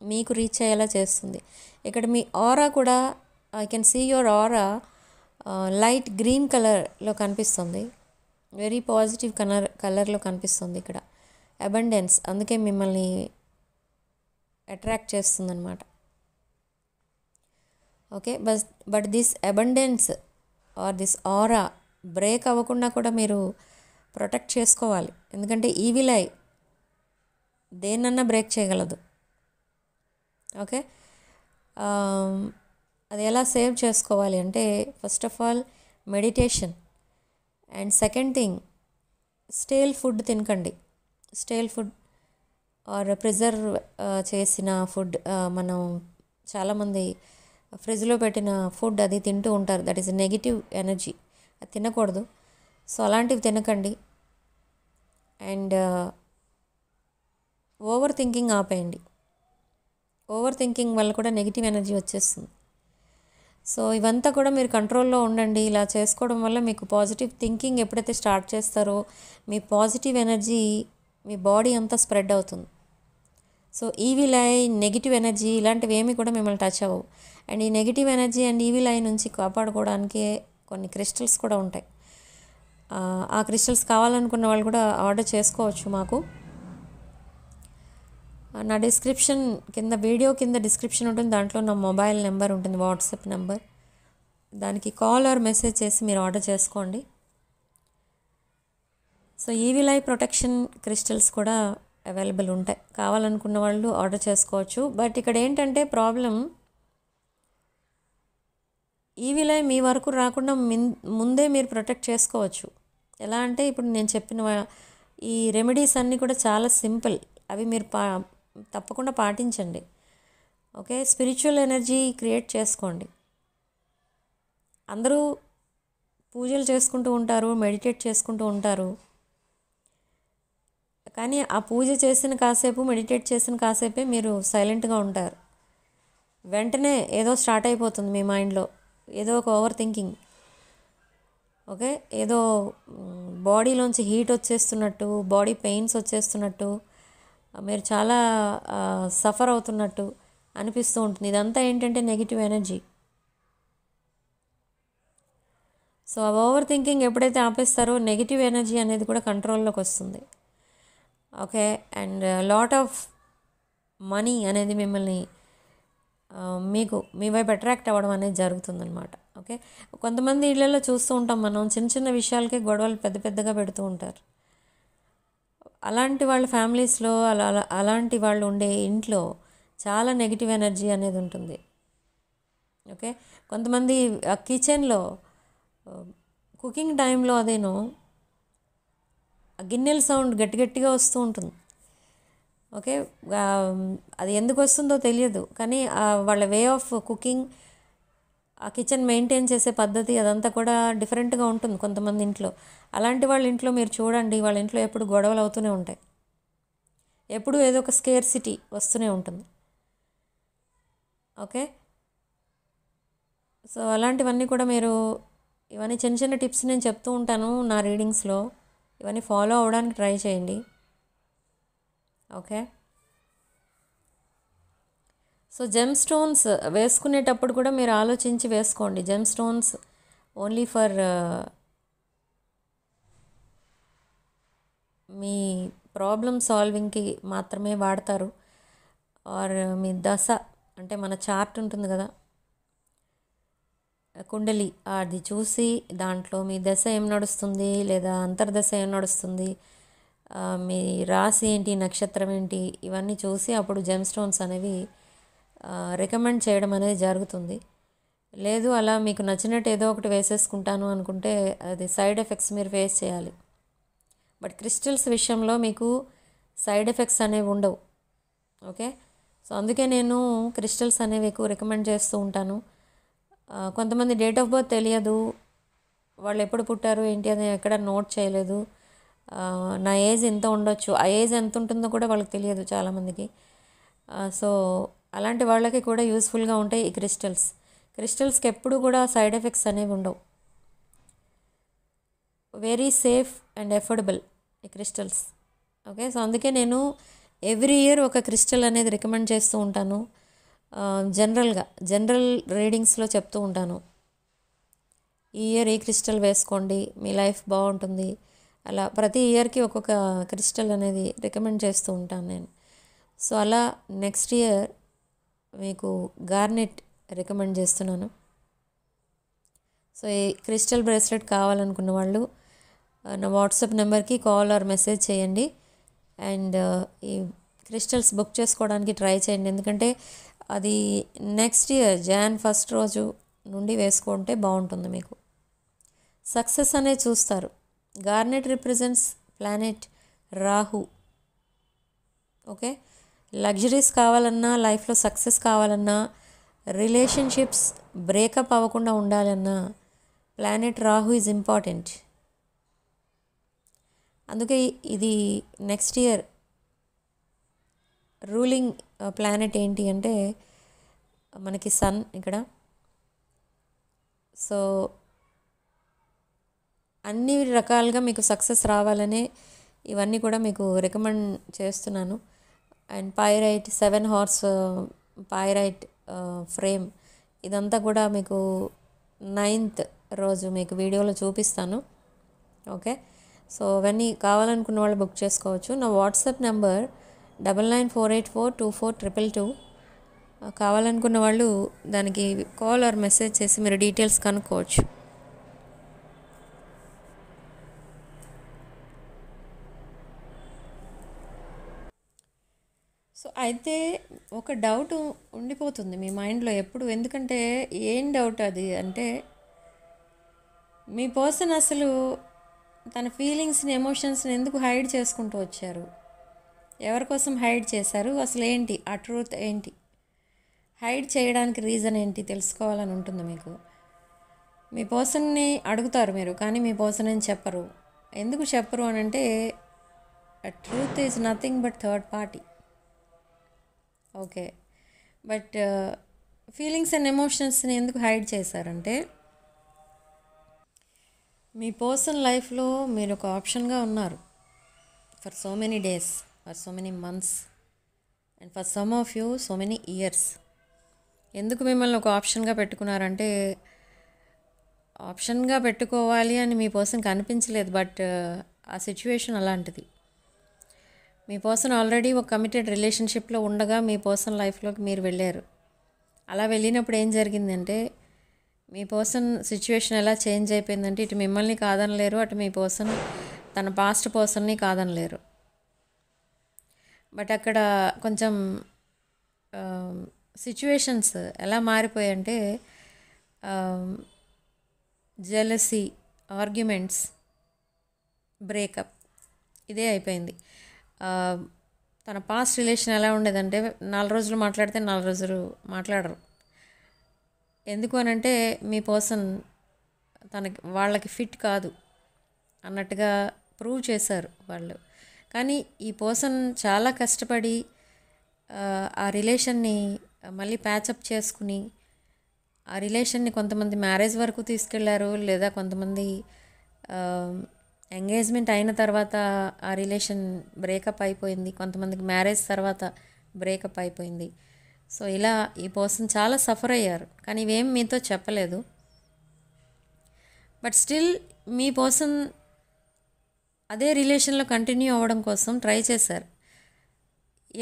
మీకు రీచ్ అయ్యేలా చేస్తుంది. ఇక్కడ మీ ఆరా కూడా I can see your aura light green కలర్లో కనిపిస్తుంది. వెరీ పాజిటివ్ కలర్లో కనిపిస్తుంది ఇక్కడ అబండెన్స్. అందుకే మిమ్మల్ని అట్రాక్ట్ చేస్తుందన్నమాట. Okay, but this abundance or this aura break అవ్వకుండా కూడా మీరు ప్రొటెక్ట్ చేసుకోవాలి. ఎందుకంటే ఈవిల్ ఐ దేన్నన్నా బ్రేక్ చేయగలదు. ఓకే, అది ఎలా సేవ్ చేసుకోవాలి అంటే first of all meditation. And second thing, stale food తినకండి. స్టేల్ ఫుడ్ ఆర్ ప్రిజర్వ్ చేసిన ఫుడ్, మనం చాలామంది ఫ్రిడ్జ్లో పెట్టిన ఫుడ్ అది తింటూ ఉంటారు. దట్ ఈస్ నెగిటివ్ ఎనర్జీ, అది తినకూడదు. సో అలాంటివి తినకండి. అండ్ ఓవర్ థింకింగ్ ఆపేయండి. ఓవర్ థింకింగ్ వల్ల కూడా నెగిటివ్ ఎనర్జీ వచ్చేస్తుంది. సో ఇవంతా కూడా మీరు కంట్రోల్లో ఉండండి. ఇలా చేసుకోవడం వల్ల మీకు పాజిటివ్ థింకింగ్ ఎప్పుడైతే స్టార్ట్ చేస్తారో మీ పాజిటివ్ ఎనర్జీ మీ బాడీ అంతా స్ప్రెడ్ అవుతుంది. So evil eye, negative energy ఇలాంటివి ఏమీ కూడా మిమ్మల్ని టచ్ అవ్వవు. అండ్ ఈ negative energy and evil eye నుంచి కాపాడుకోవడానికి కొన్ని క్రిస్టల్స్ కూడా ఉంటాయి. ఆ క్రిస్టల్స్ కావాలనుకున్న వాళ్ళు కూడా ఆర్డర్ చేసుకోవచ్చు మాకు. నా డిస్క్రిప్షన్ కింద, వీడియో కింద డిస్క్రిప్షన్ ఉంటుంది, దాంట్లో నా మొబైల్ నెంబర్ ఉంటుంది, వాట్సాప్ నెంబర్. దానికి కాల్ ఆర్ మెసేజ్ చేసి మీరు ఆర్డర్ చేసుకోండి. So evil eye protection crystals కూడా అవైలబుల్ ఉంటాయి, కావాలనుకున్న వాళ్ళు ఆర్డర్ చేసుకోవచ్చు. బట్ ఇక్కడ ఏంటంటే ప్రాబ్లం, ఈవిల్ ఐ మీ వరకు రాకుండా ముందే మీరు ప్రొటెక్ట్ చేసుకోవచ్చు. ఎలా అంటే ఇప్పుడు నేను చెప్పిన ఈ రెమెడీస్ అన్నీ కూడా చాలా సింపుల్, అవి మీరు తప్పకుండా పాటించండి. ఓకే, స్పిరిచువల్ ఎనర్జీ క్రియేట్ చేసుకోండి. అందరూ పూజలు చేసుకుంటూ ఉంటారు, మెడిటేట్ చేసుకుంటూ ఉంటారు. కానీ ఆ పూజ చేసిన కాసేపు, మెడిటేట్ చేసిన కాసేపే మీరు సైలెంట్గా ఉంటారు. వెంటనే ఏదో స్టార్ట్ అయిపోతుంది మీ మైండ్లో, ఏదో ఒక ఓవర్ థింకింగ్. ఓకే, ఏదో బాడీలోంచి హీట్ వచ్చేస్తున్నట్టు, బాడీ పెయిన్స్ వచ్చేస్తున్నట్టు, మీరు చాలా సఫర్ అవుతున్నట్టు అనిపిస్తూ ఉంటుంది. ఇదంతా ఏంటంటే నెగిటివ్ ఎనర్జీ. సో ఆ ఓవర్ థింకింగ్ ఎప్పుడైతే ఆపేస్తారో నెగిటివ్ ఎనర్జీ అనేది కూడా కంట్రోల్లోకి వస్తుంది. Okay, and lot of money అనేది మిమ్మల్ని మీ వైపు అట్రాక్ట్ అవ్వడం అనేది జరుగుతుందన్నమాట. ఓకే, కొంతమంది ఇళ్లలో చూస్తూ ఉంటాం మనం, చిన్న చిన్న విషయాలకే గొడవలు పెద్ద పెద్దగా పెడుతూ ఉంటారు. అలాంటి వాళ్ళ ఫ్యామిలీస్లో, అలాంటి వాళ్ళు ఉండే ఇంట్లో చాలా నెగిటివ్ ఎనర్జీ అనేది ఉంటుంది. ఓకే, కొంతమంది ఆ కిచెన్లో కుకింగ్ టైంలో అదేనో గిన్నెల సౌండ్ గట్టిగా వస్తూ ఉంటుంది. ఓకే, అది ఎందుకు వస్తుందో తెలియదు, కానీ వాళ్ళ వే ఆఫ్ కుకింగ్, ఆ కిచెన్ మెయింటైన్ చేసే పద్ధతి అదంతా కూడా డిఫరెంట్గా ఉంటుంది కొంతమంది ఇంట్లో. అలాంటి వాళ్ళ ఇంట్లో మీరు చూడండి, వాళ్ళ ఇంట్లో ఎప్పుడు గొడవలు అవుతూనే ఉంటాయి, ఎప్పుడు ఏదో ఒక స్కేర్సిటీ వస్తూనే ఉంటుంది. ఓకే, సో అలాంటివన్నీ కూడా మీరు, ఇవన్నీ చిన్న చిన్న టిప్స్ నేను చెప్తూ ఉంటాను నా రీడింగ్స్లో, ఇవన్నీ ఫాలో అవ్వడానికి ట్రై చేయండి. ఓకే, సో జెమ్ స్టోన్స్ వేసుకునేటప్పుడు కూడా మీరు ఆలోచించి వేసుకోండి. జెమ్ స్టోన్స్ ఓన్లీ ఫర్ మీ ప్రాబ్లమ్ సాల్వింగ్కి మాత్రమే వాడతారు. ఆర్ మీ దశ అంటే మన చార్ట్ ఉంటుంది కదా, కుండలి, అది చూసి దాంట్లో మీ దశ ఏం నడుస్తుంది లేదా అంతర్దశ ఏం నడుస్తుంది, మీ రాశి ఏంటి, నక్షత్రం ఏంటి, ఇవన్నీ చూసి అప్పుడు జెమ్ స్టోన్స్ అనేవి రికమెండ్ చేయడం అనేది జరుగుతుంది. లేదు అలా మీకు నచ్చినట్టు ఏదో ఒకటి వేసేసుకుంటాను అనుకుంటే అది సైడ్ ఎఫెక్ట్స్ మీరు ఫేస్ చేయాలి. బట్ క్రిస్టల్స్ విషయంలో మీకు సైడ్ ఎఫెక్ట్స్ అనేవి ఉండవు. ఓకే, సో అందుకే నేను క్రిస్టల్స్ అనేవి ఎక్కువ రికమెండ్ చేస్తూ ఉంటాను. కొంతమంది డేట్ ఆఫ్ బర్త్ తెలియదు, వాళ్ళు ఎప్పుడు పుట్టారు ఏంటి అని ఎక్కడ నోట్ చేయలేదు, నా ఏజ్ ఎంత ఉండొచ్చు, ఆ ఏజ్ ఎంత ఉంటుందో కూడా వాళ్ళకి తెలియదు చాలామందికి. సో అలాంటి వాళ్ళకి కూడా యూస్ఫుల్గా ఉంటాయి ఈ క్రిస్టల్స్కి ఎప్పుడు కూడా సైడ్ ఎఫెక్ట్స్ అనేవి ఉండవు. వెరీ సేఫ్ అండ్ ఎఫోర్డబుల్ ఈ క్రిస్టల్స్. ఓకే, సో అందుకే నేను ఎవ్రీ ఇయర్ ఒక క్రిస్టల్ అనేది రికమెండ్ చేస్తూ ఉంటాను. జనరల్ రీడింగ్స్లో చెప్తూ ఉంటాను, ఈ ఇయర్ ఈ క్రిస్టల్ వేసుకోండి, మీ లైఫ్ బాగుంటుంది. అలా ప్రతి ఇయర్కి ఒక్కొక్క క్రిస్టల్ అనేది రికమెండ్ చేస్తూ ఉంటాను నేను. సో అలా నెక్స్ట్ ఇయర్ మీకు గార్నెట్ రికమెండ్ చేస్తున్నాను. సో ఈ క్రిస్టల్ బ్రేస్లెట్ కావాలనుకున్న వాళ్ళు నా వాట్సాప్ నెంబర్కి కాల్ ఆర్ మెసేజ్ చేయండి. అండ్ ఈ క్రిస్టల్స్ బుక్ చేసుకోవడానికి ట్రై చేయండి, ఎందుకంటే అది నెక్స్ట్ ఇయర్ జాన్ 1 రోజు నుండి వేసుకుంటే బాగుంటుంది మీకు. సక్సెస్ అనేది చూస్తారు. Garnet represents planet Rahu. Okay, luxuries కావాలన్నా, లైఫ్లో సక్సెస్ కావాలన్నా, రిలేషన్షిప్స్ బ్రేకప్ అవ్వకుండా ఉండాలన్నా ప్లానెట్ రాహు ఈజ్ ఇంపార్టెంట్. అందుకే ఇది నెక్స్ట్ ఇయర్ రూలింగ్ ప్లానెట్ ఏంటి అంటే మనకి సన్ ఇక్కడ. సో అన్ని రకాలుగా మీకు సక్సెస్ రావాలనే ఇవన్నీ కూడా మీకు రికమెండ్ చేస్తున్నాను. And pyrite 7 horse pyrite frame ఇదంతా కూడా మీకు 9th రోజు మీకు వీడియోలో చూపిస్తాను. ఓకే, సో అవన్నీ కావాలనుకున్న వాళ్ళు బుక్ చేసుకోవచ్చు. నా వాట్సాప్ నెంబర్ 9948424222. కావాలనుకున్న వాళ్ళు దానికి కాల్ ఆర్ మెసేజ్ చేసి మీరు డీటెయిల్స్ కనుక్కోవచ్చు. సో అయితే ఒక డౌట్ ఉండిపోతుంది మీ మైండ్లో ఎప్పుడు. ఎందుకంటే ఏం డౌట్ అది అంటే, మీ పర్సన్ అసలు తన ఫీలింగ్స్ని, ఎమోషన్స్ని ఎందుకు హైడ్ చేసుకుంటూ వచ్చారు? ఎవరి కోసం హైడ్ చేశారు? అసలు ఏంటి ఆ ట్రూత్ ఏంటి? హైడ్ చేయడానికి రీజన్ ఏంటి తెలుసుకోవాలని ఉంటుంది మీకు. మీ పర్సన్ని అడుగుతారు మీరు, కానీ మీ పర్సన్ ఏం చెప్పరు. ఎందుకు చెప్పరు అని అంటే, truth is nothing but third party. Okay, but feelings and ఎమోషన్స్ని ఎందుకు హైడ్ చేశారంటే, మీ పర్సన్ లైఫ్లో మీరు ఒక ఆప్షన్గా ఉన్నారు for so many days, for so many months, and for some of you so many years. ఎందుకు మిమ్మల్ని ఒక ఆప్షన్గా పెట్టుకున్నారంటే, ఆప్షన్గా పెట్టుకోవాలి అని మీ పర్సన్కి అనిపించలేదు, బట్ ఆ సిచ్యువేషన్ అలాంటిది. మీ పర్సన్ ఆల్రెడీ ఒక కమిటెడ్ రిలేషన్షిప్లో ఉండగా మీ పర్సన్ లైఫ్లోకి మీరు వెళ్ళారు. అలా వెళ్ళినప్పుడు ఏం జరిగిందంటే, మీ పర్సన్ సిచ్యువేషన్ ఎలా చేంజ్ అయిపోయిందంటే, ఇటు మిమ్మల్ని కాదనలేరు, అటు మీ పర్సన్ తన పాస్ట్ పర్సన్ని కాదనలేరు. బట్ అక్కడ కొంచెం సిచ్యువేషన్స్ ఎలా మారిపోయాయంటే, జెలసీ, ఆర్గ్యుమెంట్స్, బ్రేకప్ ఇదే అయిపోయింది. తన పాస్ట్ రిలేషన్ ఎలా ఉండేదంటే, 4 రోజులు మాట్లాడితే 4 రోజులు మాట్లాడరు. ఎందుకు అనంటే, మీ పర్సన్ వాళ్ళకి ఫిట్ కాదు అన్నట్టుగా ప్రూవ్ చేశారు వాళ్ళు. కానీ ఈ పర్సన్ చాలా కష్టపడి ఆ రిలేషన్ని మళ్ళీ ప్యాచప్ చేసుకుని, ఆ రిలేషన్ని కొంతమంది మ్యారేజ్ వరకు తీసుకెళ్లారు, లేదా కొంతమంది ఎంగేజ్మెంట్ అయిన తర్వాత ఆ రిలేషన్ బ్రేకప్ అయిపోయింది, కొంతమందికి మ్యారేజ్ తర్వాత బ్రేకప్ అయిపోయింది. సో ఇలా ఈ పర్సన్ చాలా సఫర్ అయ్యారు, కానీ ఇవేం మీతో చెప్పలేదు. బట్ స్టిల్ మీ పర్సన్ అదే రిలేషన్లో కంటిన్యూ అవ్వడం కోసం ట్రై చేశారు.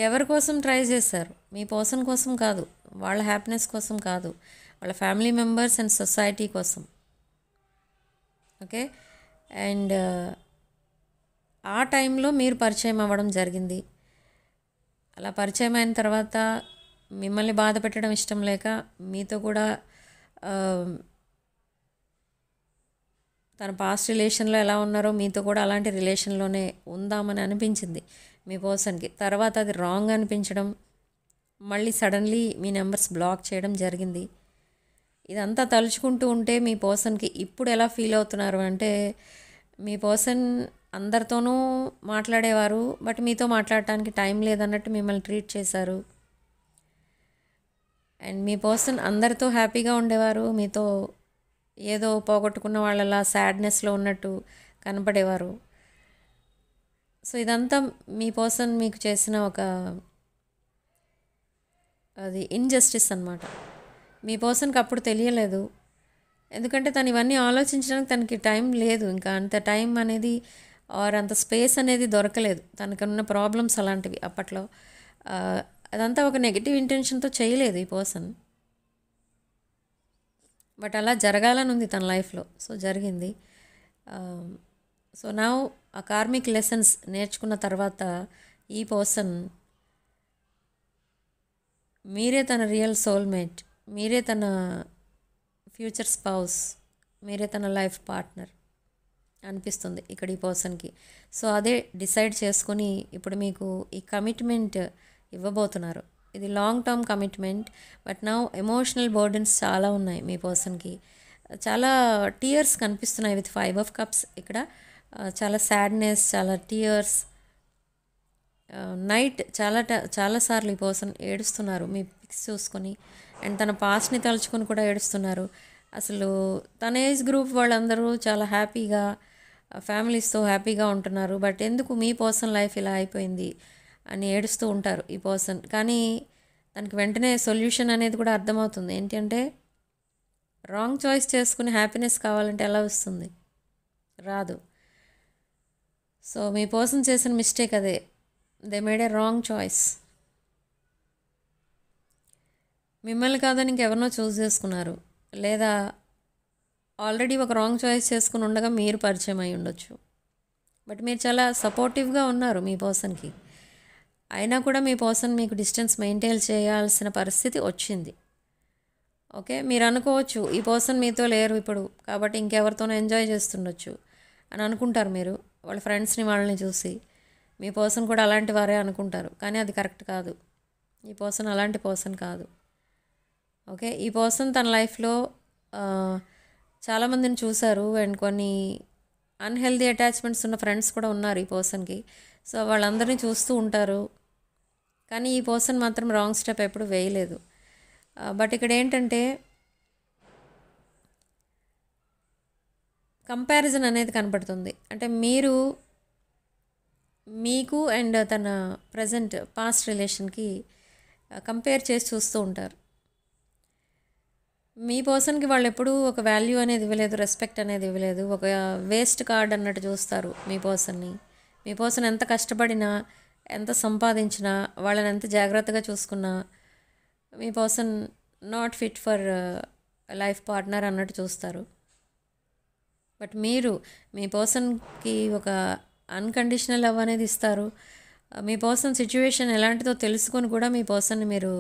ఎవరి కోసం ట్రై చేశారు? మీ పర్సన్ కోసం కాదు, వాళ్ళ హ్యాపీనెస్ కోసం కాదు, వాళ్ళ ఫ్యామిలీ మెంబర్స్ అండ్ సొసైటీ కోసం. ఓకే, అండ్ ఆ టైంలో మీరు పరిచయం అవ్వడం జరిగింది. అలా పరిచయం అయిన తర్వాత మిమ్మల్ని బాధ పెట్టడం ఇష్టం లేక మీతో కూడా తన పాస్ట్ రిలేషన్లో ఎలా ఉన్నారో మీతో కూడా అలాంటి రిలేషన్లోనే ఉందామని అనిపించింది మీ పర్సన్కి. తర్వాత అది రాంగ్ అనిపించడం, మళ్ళీ సడన్లీ మీ నెంబర్స్ బ్లాక్ చేయడం జరిగింది. ఇదంతా తలుచుకుంటూ ఉంటే మీ పర్సన్కి ఇప్పుడు ఎలా ఫీల్ అవుతున్నారు అంటే, మీ పర్సన్ అందరితోనూ మాట్లాడేవారు, బట్ మీతో మాట్లాడటానికి టైం లేదన్నట్టు మిమ్మల్ని ట్రీట్ చేశారు. అండ్ మీ పర్సన్ అందరితో హ్యాపీగా ఉండేవారు, మీతో ఏదో పోగొట్టుకున్న వాళ్ళలా సాడ్నెస్లో ఉన్నట్టు కనపడేవారు. సో ఇదంతా మీ పర్సన్ మీకు చేసిన ఒక అది ఇన్జస్టిస్ అన్నమాట. మీ పర్సన్కి అప్పుడు తెలియలేదు, ఎందుకంటే తను ఇవన్నీ ఆలోచించడానికి తనకి టైం లేదు. ఇంకా అంత టైం అనేది ఆర్ అంత స్పేస్ అనేది దొరకలేదు. తనకున్న ప్రాబ్లమ్స్ అలాంటివి అప్పట్లో. అదంతా ఒక నెగిటివ్ ఇంటెన్షన్తో చేయలేదు ఈ పర్సన్, బట్ అలా జరగాలని ఉంది తన లైఫ్లో. సో జరిగింది. సో నౌ ఆ కార్మిక్ లెసన్స్ నేర్చుకున్న తర్వాత ఈ పర్సన్ మీరే తన రియల్ సోల్మేట్, మీరే తన ఫ్యూచర్ స్పౌస్, మీరే తన లైఫ్ పార్ట్నర్ అనిపిస్తుంది ఇక్కడ ఈ పర్సన్కి. సో అదే డిసైడ్ చేసుకుని ఇప్పుడు మీకు ఈ కమిట్మెంట్ ఇవ్వబోతున్నారు. ఇది లాంగ్ టర్మ్ కమిట్మెంట్. బట్ నా ఎమోషనల్ బర్డెన్స్ చాలా ఉన్నాయి మీ పర్సన్కి. చాలా టీయర్స్ కనిపిస్తున్నాయి విత్ 5 ఆఫ్ కప్స్ ఇక్కడ. చాలా సాడ్నెస్, చాలా టీయర్స్. నైట్ చాలాసార్లు ఈ పర్సన్ ఏడుస్తున్నారు మీ పిక్స్ చూసుకొని. అండ్ తన పాస్ట్ని తలుచుకొని కూడా ఏడుస్తున్నారు. అసలు తన ఏజ్ గ్రూప్ వాళ్ళందరూ చాలా హ్యాపీగా ఫ్యామిలీస్తో హ్యాపీగా ఉంటున్నారు. బట్ ఎందుకు మీ పర్సన్ లైఫ్ ఇలా అయిపోయింది అని ఏడుస్తూ ఉంటారు ఈ పర్సన్. కానీ తనకి వెంటనే సొల్యూషన్ అనేది కూడా అర్థమవుతుంది. ఏంటంటే రాంగ్ చాయిస్ చేసుకుని హ్యాపీనెస్ కావాలంటే ఎలా వస్తుంది? రాదు. సో మీ పర్సన్ చేసిన మిస్టేక్ అదే. They made A wrong choice. మిమ్మల్ని కాదని ఇంకెవరినో చూస్ చేసుకున్నారు, లేదా ఆల్రెడీ ఒక రాంగ్ చాయిస్ చేసుకుని ఉండగా మీరు పరిచయం అయి ఉండొచ్చు. బట్ మీరు చాలా సపోర్టివ్గా ఉన్నారు మీ పర్సన్కి. అయినా కూడా మీ పర్సన్ మీకు డిస్టెన్స్ మెయింటైన్ చేయాల్సిన పరిస్థితి వచ్చింది. ఓకే, మీరు అనుకోవచ్చు ఈ పర్సన్ మీతో లేరు ఇప్పుడు కాబట్టి ఇంకెవరితోనో ఎంజాయ్ చేస్తుండొచ్చు అని అనుకుంటారు మీరు వాళ్ళ ఫ్రెండ్స్ని వాళ్ళని చూసి. మీ పర్సన్ కూడా అలాంటి వారే అనుకుంటారు, కానీ అది కరెక్ట్ కాదు. ఈ పర్సన్ అలాంటి పర్సన్ కాదు. ఓకే, ఈ పర్సన్ తన లైఫ్లో చాలామందిని చూశారు. అండ్ కొన్ని అన్హెల్దీ అటాచ్మెంట్స్ ఉన్న ఫ్రెండ్స్ కూడా ఉన్నారు ఈ పర్సన్కి. సో వాళ్ళందరినీ చూస్తూ ఉంటారు, కానీ ఈ పర్సన్ మాత్రం రాంగ్ స్టెప్ ఎప్పుడు వేయలేదు. బట్ ఇక్కడ ఏంటంటే కంపారిజన్ అనేది కనపడుతుంది. అంటే మీకు అండ్ తన ప్రజెంట్ పాస్ట్ రిలేషన్కి కంపేర్ చేసి చూస్తూ ఉంటారు. మీ పర్సన్కి వాళ్ళు ఎప్పుడూ ఒక వాల్యూ అనేది ఇవ్వలేదు, రెస్పెక్ట్ అనేది ఇవ్వలేదు. ఒక వేస్ట్ కార్డ్ అన్నట్టు చూస్తారు మీ పర్సన్ని. మీ పర్సన్ ఎంత కష్టపడినా, ఎంత సంపాదించినా, వాళ్ళని ఎంత జాగ్రత్తగా చూసుకున్నా మీ person not fit for life partner అన్నట్టు చూస్తారు. బట్ మీరు మీ పర్సన్కి ఒక అన్కండిషనల్ లవ్ అనేది ఇస్తారు. మీ పర్సన్ సిచ్యువేషన్ ఎలాంటిదో తెలుసుకొని కూడా మీ పర్సన్ని మీరు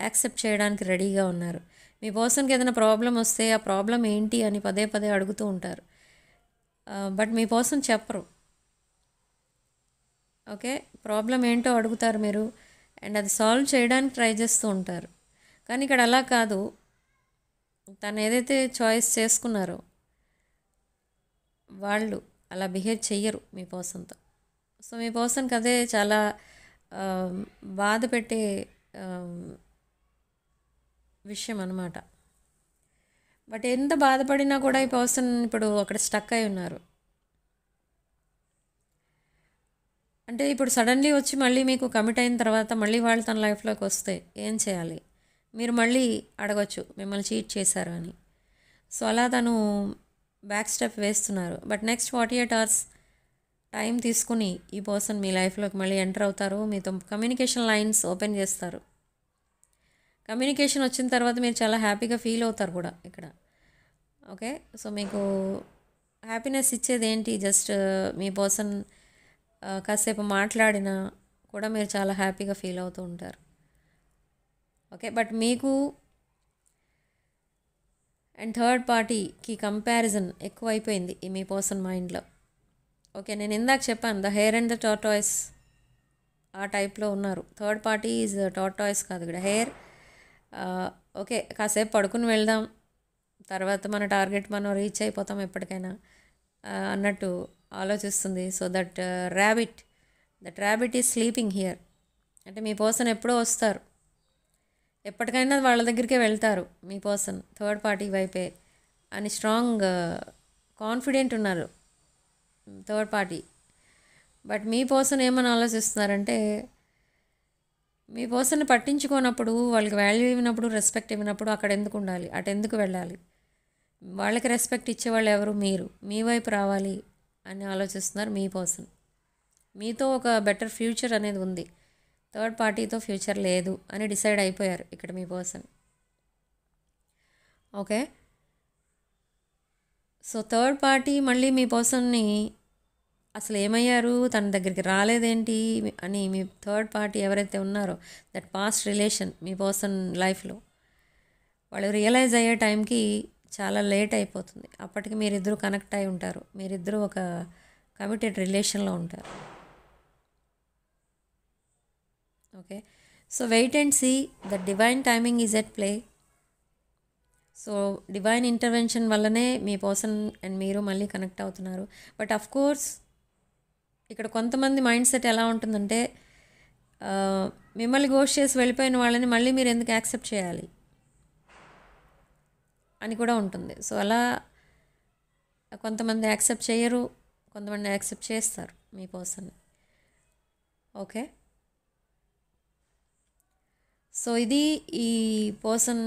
యాక్సెప్ట్ చేయడానికి రెడీగా ఉన్నారు. మీ పర్సన్కి ఏదైనా ప్రాబ్లం వస్తే ఆ ప్రాబ్లం ఏంటి అని పదే పదే అడుగుతూ ఉంటారు. బట్ మీ పర్సన్ చెప్పరు. ఓకే, ప్రాబ్లం ఏంటో అడుగుతారు మీరు, అండ్ అది సాల్వ్ చేయడానికి ట్రై చేస్తూ ఉంటారు. కానీ ఇక్కడ అలా కాదు. తను ఏదైతే చాయిస్ చేసుకున్నారో వాళ్ళు అలా బిహేవ్ చెయ్యరు మీ పర్సన్తో. సో మీ పర్సన్కి అదే చాలా బాధ పెట్టే విషయం అన్నమాట. బట్ ఎంత బాధపడినా కూడా ఈ పర్సన్ ఇప్పుడు అక్కడ స్టక్ అయి ఉన్నారు. అంటే ఇప్పుడు సడన్లీ వచ్చి మళ్ళీ మీకు కమిట్ అయిన తర్వాత మళ్ళీ వాళ్ళు తన లైఫ్లోకి వస్తే ఏం చేయాలి? మీరు మళ్ళీ అడగచ్చు మిమ్మల్ని చీట్ చేశారు అని. సో అలా తను బ్యాక్ స్టెప్ వేస్తున్నారు. బట్ నెక్స్ట్ 48 hours టైం తీసుకుని ఈ పర్సన్ మీ లైఫ్లోకి మళ్ళీ ఎంటర్ అవుతారు. మీతో కమ్యూనికేషన్ లైన్స్ ఓపెన్ చేస్తారు. కమ్యూనికేషన్ వచ్చిన తర్వాత మీరు చాలా హ్యాపీగా ఫీల్ అవుతారు కూడా ఇక్కడ. ఓకే, సో మీకు హ్యాపీనెస్ ఇచ్చేది ఏంటి? జస్ట్ మీ పర్సన్ కాసేపు మాట్లాడినా కూడా మీరు చాలా హ్యాపీగా ఫీల్ అవుతూ ఉంటారు. ఓకే, బట్ మీకు అండ్ థర్డ్ పార్టీకి కంపారిజన్ ఎక్కువైపోయింది ఈ మీ పర్సన్ మైండ్లో. ఓకే, నేను ఇందాక చెప్పాను the hair and the tortoise ఆ టైప్లో ఉన్నారు. థర్డ్ పార్టీ ఈజ్ టార్టాయిస్ కాదు ఇక్కడ హెయిర్. ఓకే, కాసేపు పడుకుని వెళ్దాం, తర్వాత మన టార్గెట్ మనం రీచ్ అయిపోతాం ఎప్పటికైనా అన్నట్టు ఆలోచిస్తుంది. So that rabbit is sleeping here. అంటే మీ పర్సన్ ఎప్పుడో వస్తారు, ఎప్పటికైనా వాళ్ళ దగ్గరికే వెళ్తారు మీ పర్సన్ థర్డ్ పార్టీ వైపే అని స్ట్రాంగ్ కాన్ఫిడెంట్ ఉన్నారు third party. But me person ఏమని ఆలోచిస్తున్నారంటే మీ పర్సన్ పట్టించుకోనప్పుడు, వాళ్ళకి వాల్యూ ఇవ్వనప్పుడు, రెస్పెక్ట్ ఇవ్వనప్పుడు అక్కడ ఎందుకు ఉండాలి, అటు ఎందుకు వెళ్ళాలి? వాళ్ళకి రెస్పెక్ట్ ఇచ్చేవాళ్ళు ఎవరు? మీరు మీ వైపు రావాలి అని ఆలోచిస్తున్నారు మీ పర్సన్. మీతో ఒక బెటర్ ఫ్యూచర్ అనేది ఉంది, థర్డ్ పార్టీతో ఫ్యూచర్ లేదు అని డిసైడ్ అయిపోయారు ఇక్కడ మీ person. Okay, so third party మళ్ళీ మీ పర్సన్ని అసలు ఏమయ్యారు, తన దగ్గరికి రాలేదేంటి అని మీ థర్డ్ పార్టీ ఎవరైతే ఉన్నారో, that past relation me person లైఫ్లో, వాళ్ళు రియలైజ్ అయ్యే టైంకి చాలా లేట్ అయిపోతుంది. అప్పటికి మీరిద్దరూ కనెక్ట్ అయి ఉంటారు, మీరిద్దరూ ఒక కమిటెడ్ రిలేషన్లో ఉంటారు. Okay, so wait and see, the divine timing is at play. So divine intervention వల్లనే మీ పర్సన్ అండ్ మీరు మళ్ళీ కనెక్ట్ అవుతున్నారు. బట్ అఫ్ కోర్స్ ఇక్కడ కొంతమంది మైండ్ సెట్ ఎలా ఉంటుందంటే, మిమ్మల్ని గోస్ట్ చేసి వెళ్ళిపోయిన వాళ్ళని మళ్ళీ మీరు ఎందుకు యాక్సెప్ట్ చేయాలి అని కూడా ఉంటుంది. సో అలా కొంతమంది యాక్సెప్ట్ చేయరు, కొంతమంది యాక్సెప్ట్ చేస్తారు మీ పర్సన్. ఓకే, సో ఇది ఈ person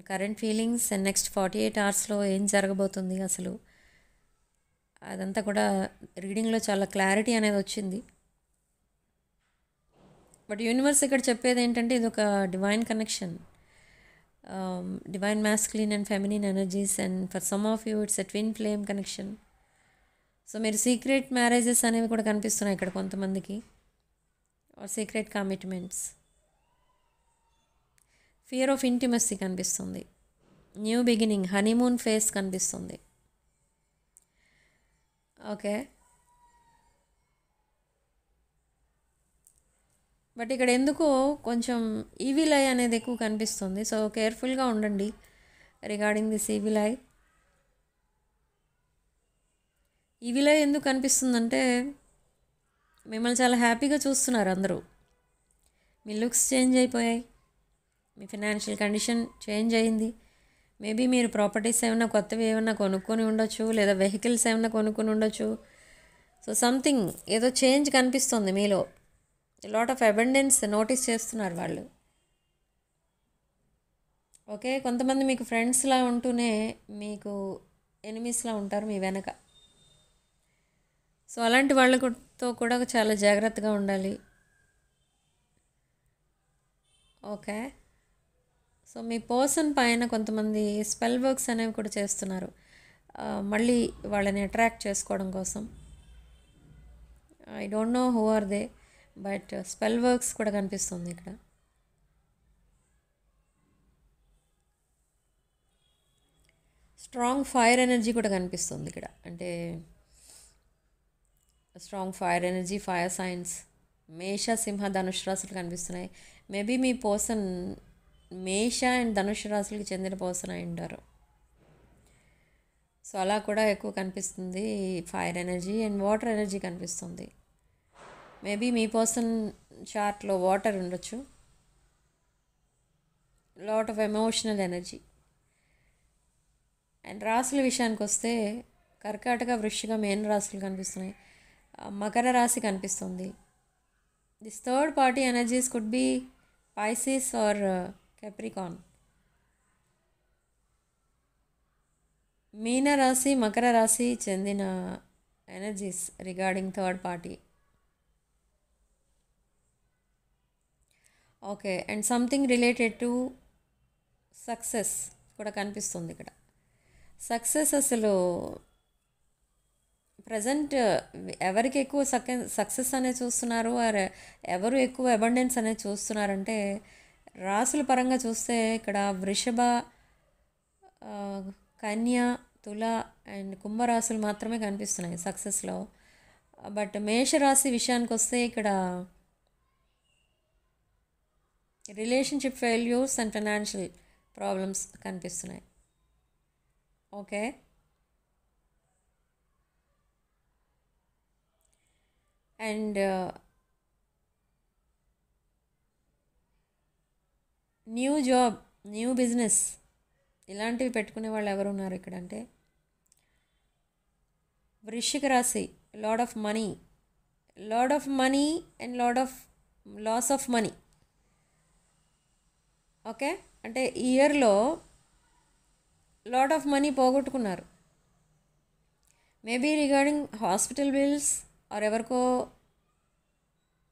current feelings and next 48 అవర్స్లో ఏం జరగబోతుంది అసలు, అదంతా కూడా రీడింగ్లో చాలా క్లారిటీ అనేది వచ్చింది. బట్ యూనివర్స్ ఇక్కడ చెప్పేది ఏంటంటే, ఇది ఒక divine connection, divine masculine and feminine energies, and for some of you it's a twin flame connection. So మీరు సీక్రెట్ మ్యారేజెస్ అనేవి కూడా కనిపిస్తున్నాయి ఇక్కడ కొంతమందికి, or secret commitments. Fear of intimacy కనిపిస్తుంది, న్యూ బిగినింగ్, హనీమూన్ ఫేస్ కనిపిస్తుంది. ఓకే, బట్ ఇక్కడ ఎందుకో కొంచెం ఈవిల్ ఐ అనేది ఎక్కువ కనిపిస్తుంది. సో కేర్ఫుల్గా ఉండండి regarding this evil eye. Evil eye ఎందుకు కనిపిస్తుందంటే, మిమ్మల్ని చాలా హ్యాపీగా చూస్తున్నారు అందరూ, మీ లుక్స్ చేంజ్ అయిపోయాయి, మీ ఫినాన్షియల్ కండిషన్ చేంజ్ అయింది, మేబీ మీరు ప్రాపర్టీస్ ఏమైనా కొత్తవి ఏమైనా కొనుక్కొని ఉండొచ్చు, లేదా వెహికల్స్ ఏమైనా కొనుక్కొని ఉండొచ్చు. సో సంథింగ్ ఏదో చేంజ్ కనిపిస్తుంది మీలో, లాట్ ఆఫ్ అబండెన్స్ నోటీస్ చేస్తున్నారు వాళ్ళు. ఓకే, కొంతమంది మీకు ఫ్రెండ్స్లా ఉంటూనే మీకు ఎనిమీస్లా ఉంటారు మీ వెనక. సో అలాంటి వాళ్ళతో కూడా చాలా జాగ్రత్తగా ఉండాలి. ఓకే, సో మీ పర్సన్ పైన కొంతమంది స్పెల్ వర్క్స్ అనేవి కూడా చేస్తున్నారు, మళ్ళీ వాళ్ళని అట్రాక్ట్ చేసుకోవడం కోసం. I don't know who are they, but spell works కూడా కనిపిస్తుంది ఇక్కడ. స్ట్రాంగ్ ఫైర్ ఎనర్జీ కూడా కనిపిస్తుంది ఇక్కడ, అంటే strong fire energy, fire science, మేష, సింహ, ధనుష్ రాశులు కనిపిస్తున్నాయి. మేబీ మీ పర్సన్ మేష అండ్ ధనుష్ రాశులకి చెందిన పర్సన్ అయి ఉంటారు. సో అలా కూడా ఎక్కువ కనిపిస్తుంది, fire energy and water energy కనిపిస్తుంది. మేబీ మీ పర్సన్ చార్ట్లో వాటర్ ఉండొచ్చు, lot of emotional energy. And రాశుల విషయానికి వస్తే కర్కాటక, వృశ్చిక, మేన రాశులు కనిపిస్తున్నాయి, మకర రాశి కనిపిస్తుంది. This third party energies could be Pisces or Capricorn. మీన రాశి, మకర రాశి చెందిన energies regarding third party. Okay, and something related to success కూడా కనిపిస్తుంది ఇక్కడ. సక్సెస్ అసలు ప్రజెంట్ ఎవరికి ఎక్కువ సక్సెస్ అనేది చూస్తున్నారు, ఎవరు ఎక్కువ అబండెన్స్ అనేది చూస్తున్నారంటే, రాసుల పరంగా చూస్తే ఇక్కడ వృషభ, కన్య, తుల అండ్ కుంభరాశులు మాత్రమే కనిపిస్తున్నాయి సక్సెస్లో. బట్ మేషరాశి విషయానికి వస్తే ఇక్కడ relationship failures and financial problems కనిపిస్తున్నాయి. Okay, and new job, new business ఇలాంటివి పెట్టుకునే వాళ్ళు ఎవరు ఉన్నారు ఇక్కడ అంటే, వృశ్చిక రాశి, lord of money and lord of loss of money. Okay, అంటే ఈ ఇయర్లో లాట్ ఆఫ్ మనీ పోగొట్టుకున్నారు, maybe regarding hospital bills or ఎవరికో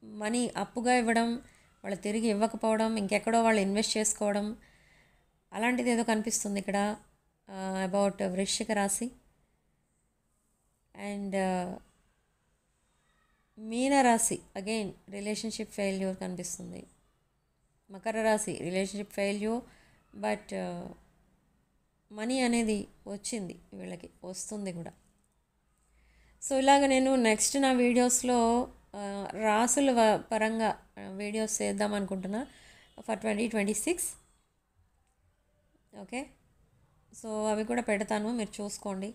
మనీ అప్పుగా ఇవ్వడం, వాళ్ళు తిరిగి ఇవ్వకపోవడం, ఇంకెక్కడో వాళ్ళు ఇన్వెస్ట్ చేసుకోవడం, అలాంటిది ఏదో కనిపిస్తుంది ఇక్కడ అబౌట్ వృశ్చిక రాశి. అండ్ మీనరాశి అగైన్ రిలేషన్షిప్ ఫెయిల్యూర్ కనిపిస్తుంది. మకర రాశి రిలేషన్షిప్ ఫెయిల్యూర్, బట్ మనీ అనేది వచ్చింది, వీళ్ళకి వస్తుంది కూడా. సో ఇలాగ నేను నెక్స్ట్ నా వీడియోస్లో రాసుల పరంగా వీడియోస్ చేద్దాం అనుకుంటున్నా ఫర్ 2026. ఓకే, సో అవి కూడా పెడతాను, మీరు చూసుకోండి.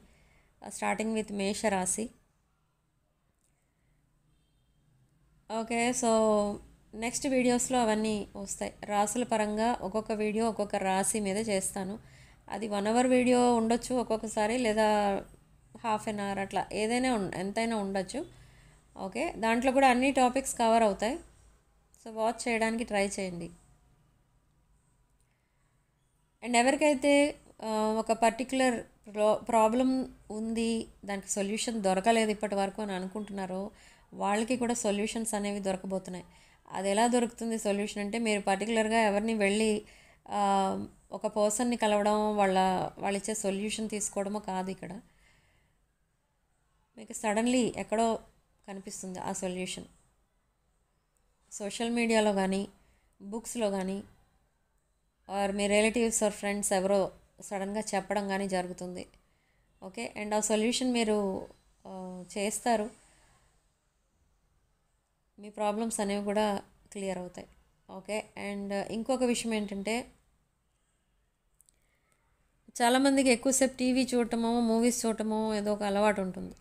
స్టార్టింగ్ విత్ మేషరాశి. ఓకే, సో నెక్స్ట్ వీడియోస్లో అవన్నీ వస్తాయి. రాసుల పరంగా ఒక్కొక్క వీడియో ఒక్కొక్క రాశి మీద చేస్తాను. అది 1 hour వీడియో ఉండొచ్చు ఒక్కొక్కసారి, లేదా హాఫ్ అన్ అవర్ అట్లా ఏదైనా ఎంతైనా ఉండొచ్చు. ఓకే, దాంట్లో కూడా అన్ని టాపిక్స్ కవర్ అవుతాయి. సో వాచ్ చేయడానికి ట్రై చేయండి. అండ్ ఎవరికైతే ఒక పర్టికులర్ ప్రాబ్లం ఉంది, దానికి సొల్యూషన్ దొరకలేదు ఇప్పటి వరకు అని అనుకుంటున్నారో వాళ్ళకి కూడా సొల్యూషన్స్ అనేవి దొరకబోతున్నాయి. అది ఎలా దొరుకుతుంది సొల్యూషన్ అంటే, మీరు పర్టికులర్గా ఎవరిని వెళ్ళి ఒక పర్సన్ని కలవడం, వాళ్ళు ఇచ్చే సొల్యూషన్ తీసుకోవడమో కాదు. ఇక్కడ మీకు సడన్లీ ఎక్కడో కనిపిస్తుంది ఆ సొల్యూషన్. సోషల్ మీడియాలో కానీ, బుక్స్లో కానీ, ఆర్ మీ రిలేటివ్స్ ఆర్ ఫ్రెండ్స్ ఎవరో సడన్గా చెప్పడం కానీ జరుగుతుంది. ఓకే, అండ్ ఆ సొల్యూషన్ మీరు చేస్తారు, మీ ప్రాబ్లమ్స్ అనేవి కూడా క్లియర్ అవుతాయి. ఓకే, అండ్ ఇంకొక విషయం ఏంటంటే, చాలామందికి ఎక్కువసేపు టీవీ చూడటమో మూవీస్ చూడటమో ఏదో ఒక అలవాటు ఉంటుంది.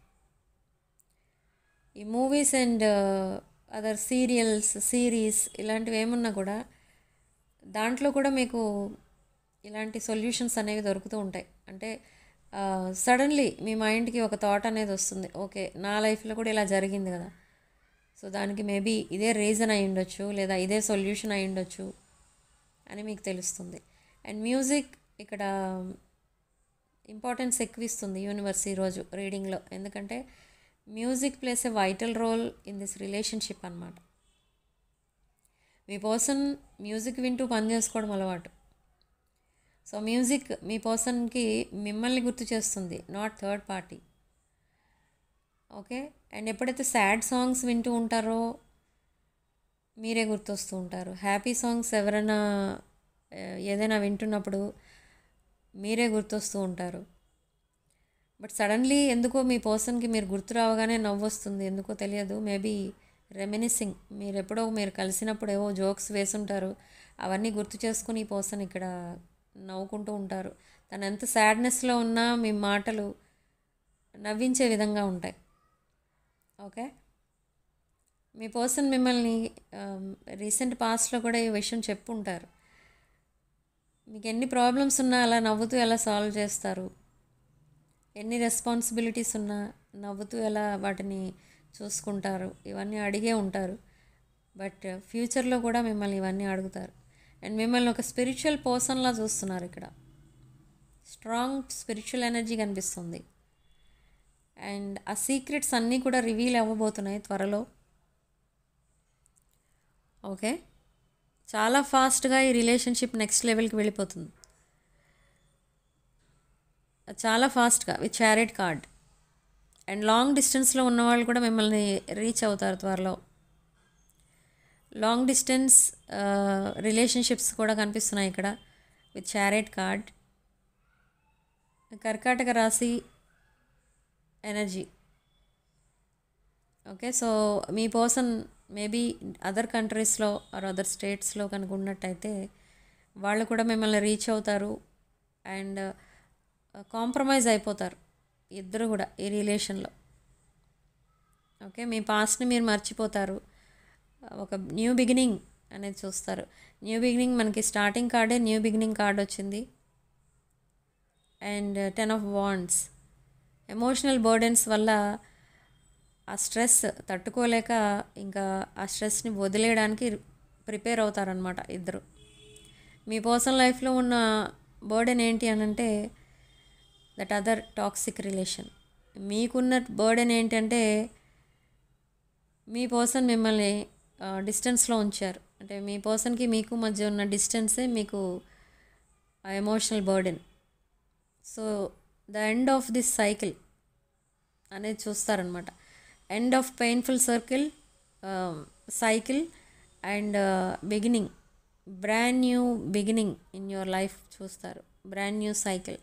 ఈ మూవీస్ అండ్ అదర్ సిరీస్ ఇలాంటివి ఏమున్నా కూడా దాంట్లో కూడా మీకు ఇలాంటి సొల్యూషన్స్ అనేవి దొరుకుతూ ఉంటాయి. అంటే సడన్లీ మీ మైండ్కి ఒక థాట్ అనేది వస్తుంది, ఓకే నా లైఫ్లో కూడా ఇలా జరిగింది కదా, సో దానికి మేబీ ఇదే రీజన్ అయి ఉండొచ్చు, లేదా ఇదే సొల్యూషన్ అయి ఉండొచ్చు అని మీకు తెలుస్తుంది. అండ్ మ్యూజిక్ ఇక్కడ ఇంపార్టెన్స్ ఎక్కువ ఇస్తుంది యూనివర్స్ ఈరోజు రీడింగ్లో. ఎందుకంటే music plays a vital role in this relationship అన్నమాట. మీ పర్సన్ మ్యూజిక్ వింటూ పని చేసుకోవడం అలవాటు. సో మ్యూజిక్ మీ పర్సన్కి మిమ్మల్ని గుర్తు చేస్తుంది, not third party. Okay, and ఎప్పుడైతే సాడ్ సాంగ్స్ వింటూ ఉంటారో మీరే గుర్తొస్తూ ఉంటారు. హ్యాపీ సాంగ్స్ ఎవరైనా ఏదైనా వింటున్నప్పుడు మీరే గుర్తొస్తూ ఉంటారు. బట్ సడన్లీ ఎందుకో మీ పర్సన్కి మీరు గుర్తు రావగానే నవ్వు వస్తుంది, ఎందుకో తెలియదు. మేబీ రెమినిసింగ్, మీరు కలిసినప్పుడు ఏవో జోక్స్ వేసుంటారు, అవన్నీ గుర్తు చేసుకుని ఈ పర్సన్ ఇక్కడ నవ్వుకుంటూ ఉంటారు. తను ఎంత సాడ్నెస్లో ఉన్నా మీ మాటలు నవ్వించే విధంగా ఉంటాయి. ఓకే, మీ పర్సన్ మిమ్మల్ని రీసెంట్ పాస్ట్లో కూడా ఈ విషయం చెప్పుంటారు. మీకు ఎన్ని ప్రాబ్లమ్స్ ఉన్నా అలా నవ్వుతూ ఎలా సాల్వ్ చేస్తారు, ఎన్ని రెస్పాన్సిబిలిటీస్ ఉన్నా నవ్వుతూ ఎలా వాటిని చూసుకుంటారు, ఇవన్నీ అడిగే ఉంటారు. బట్ ఫ్యూచర్లో కూడా మిమ్మల్ని ఇవన్నీ అడుగుతారు. అండ్ మిమ్మల్ని ఒక స్పిరిచువల్ పర్సన్లా చూస్తున్నారు. ఇక్కడ స్ట్రాంగ్ స్పిరిచువల్ ఎనర్జీ కనిపిస్తుంది. అండ్ ఆ సీక్రెట్స్ అన్నీ కూడా రివీల్ అవ్వబోతున్నాయి త్వరలో. ఓకే, చాలా ఫాస్ట్గా ఈ రిలేషన్షిప్ నెక్స్ట్ లెవెల్కి వెళ్ళిపోతుంది, చాలా ఫాస్ట్గా with chariot card. And long డిస్టెన్స్లో ఉన్నవాళ్ళు కూడా మిమ్మల్ని రీచ్ అవుతారు త్వరలో. లాంగ్ డిస్టెన్స్ రిలేషన్షిప్స్ కూడా కనిపిస్తున్నాయి ఇక్కడ విత్ చారియట్ కార్డ్. కర్కాటక రాశి ఎనర్జీ. ఓకే, సో మీ పర్సన్ మేబీ అదర్ కంట్రీస్లో ఆర్ అదర్ స్టేట్స్లో కనుక ఉన్నట్టయితే వాళ్ళు కూడా మిమ్మల్ని రీచ్ అవుతారు. అండ్ కాంప్రమైజ్ అయిపోతారు ఇద్దరు కూడా ఈ రిలేషన్లో. ఓకే, మీ పాస్ట్ని మీరు మర్చిపోతారు, ఒక న్యూ బిగినింగ్ అనేది చూస్తారు. న్యూ బిగినింగ్ మనకి స్టార్టింగ్ కార్డే న్యూ బిగినింగ్ కార్డ్ వచ్చింది. And 10 of Wands. Emotional burdens వల్ల ఆ స్ట్రెస్ తట్టుకోలేక ఇంకా ఆ స్ట్రెస్ని వదిలేయడానికి ప్రిపేర్ అవుతారనమాట ఇద్దరు. మీ పర్సనల్ లైఫ్లో ఉన్న బర్డెన్ ఏంటి అని అంటే దట్ అదర్ టాక్సిక్ రిలేషన్. మీకున్న బర్డెన్ ఏంటంటే మీ పర్సన్ మిమ్మల్ని డిస్టెన్స్లో ఉంచారు. అంటే మీ పర్సన్కి మీకు మధ్య ఉన్న డిస్టెన్సే మీకు ఆ emotional burden. So the end of this cycle అనేది చూస్తారనమాట. End of painful cycle and beginning, brand new beginning in your life చూస్తారు, బ్రాండ్ న్యూ సైకిల్.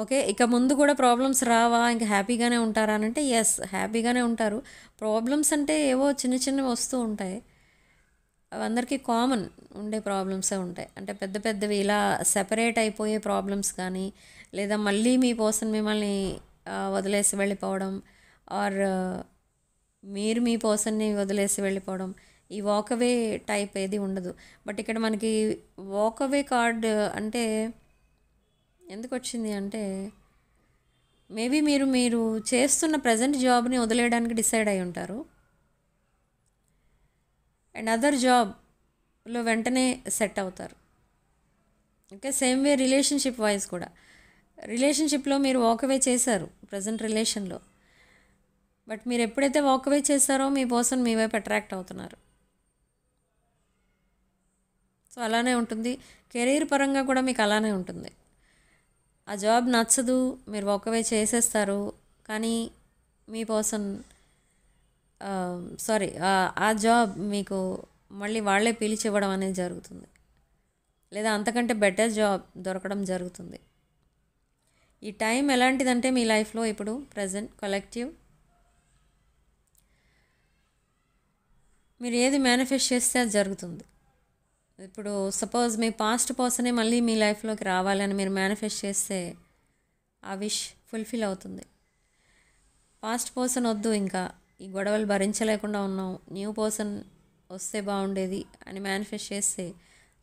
ఓకే, ఇక ముందు కూడా ప్రాబ్లమ్స్ రావా, ఇంకా హ్యాపీగానే ఉంటారా అని అంటే ఎస్, హ్యాపీగానే ఉంటారు. ప్రాబ్లమ్స్ అంటే ఏవో చిన్న చిన్నవి వస్తూ ఉంటాయి, అవి అందరికీ కామన్ ఉండే ప్రాబ్లమ్సే ఉంటాయి. అంటే పెద్ద పెద్దవి ఇలా సెపరేట్ అయిపోయే ప్రాబ్లమ్స్ కానీ, లేదా మళ్ళీ మీ పర్సన్ మిమ్మల్ని వదిలేసి వెళ్ళిపోవడం, ఆర్ మీరు మీ పర్సన్ని వదిలేసి వెళ్ళిపోవడం, ఈ వాకవే టైప్ ఏది ఉండదు. బట్ ఇక్కడ మనకి వాకవే కార్డ్ అంటే ఎందుకు వచ్చింది అంటే, మేబీ మీరు చేస్తున్న ప్రజెంట్ జాబ్ని వదిలేయడానికి డిసైడ్ అయి ఉంటారు, అండ్ అదర్ జాబ్లో వెంటనే సెట్ అవుతారు. Okay, same way relationship wise కూడా, రిలేషన్షిప్లో మీరు వాకవే చేశారు ప్రజెంట్ రిలేషన్లో, బట్ మీరు ఎప్పుడైతే వాకవే చేశారో మీ పర్సన్ మీ వైపు అట్రాక్ట్ అవుతున్నారు. సో అలానే ఉంటుంది. కెరీర్ పరంగా కూడా మీకు అలానే ఉంటుంది. ఆ జాబ్ నచ్చదు, మీరు వాకవే చేసేస్తారు, కానీ మీ పర్సన్ ఆ జాబ్ మీకు మళ్ళీ వాళ్ళే పిలిచి ఇవ్వడం అనేది జరుగుతుంది, లేదా అంతకంటే బెటర్ జాబ్ దొరకడం జరుగుతుంది. ఈ టైం ఎలాంటిదంటే మీ లైఫ్లో ఇప్పుడు ప్రజెంట్ కలెక్టివ్, మీరు ఏది మేనిఫెస్ట్ చేస్తే అది జరుగుతుంది. ఇప్పుడు సపోజ్ మీ పాస్ట్ పర్సనే మళ్ళీ మీ లైఫ్లోకి రావాలని మీరు మేనిఫెస్ట్ చేస్తే ఆ విష్ ఫుల్ఫిల్ అవుతుంది. పాస్ట్ పర్సన్ వద్దు, ఇంకా ఈ గొడవలు భరించలేకుండా ఉన్నాం, న్యూ పర్సన్ వస్తే బాగుండేది అని మేనిఫెస్ట్ చేస్తే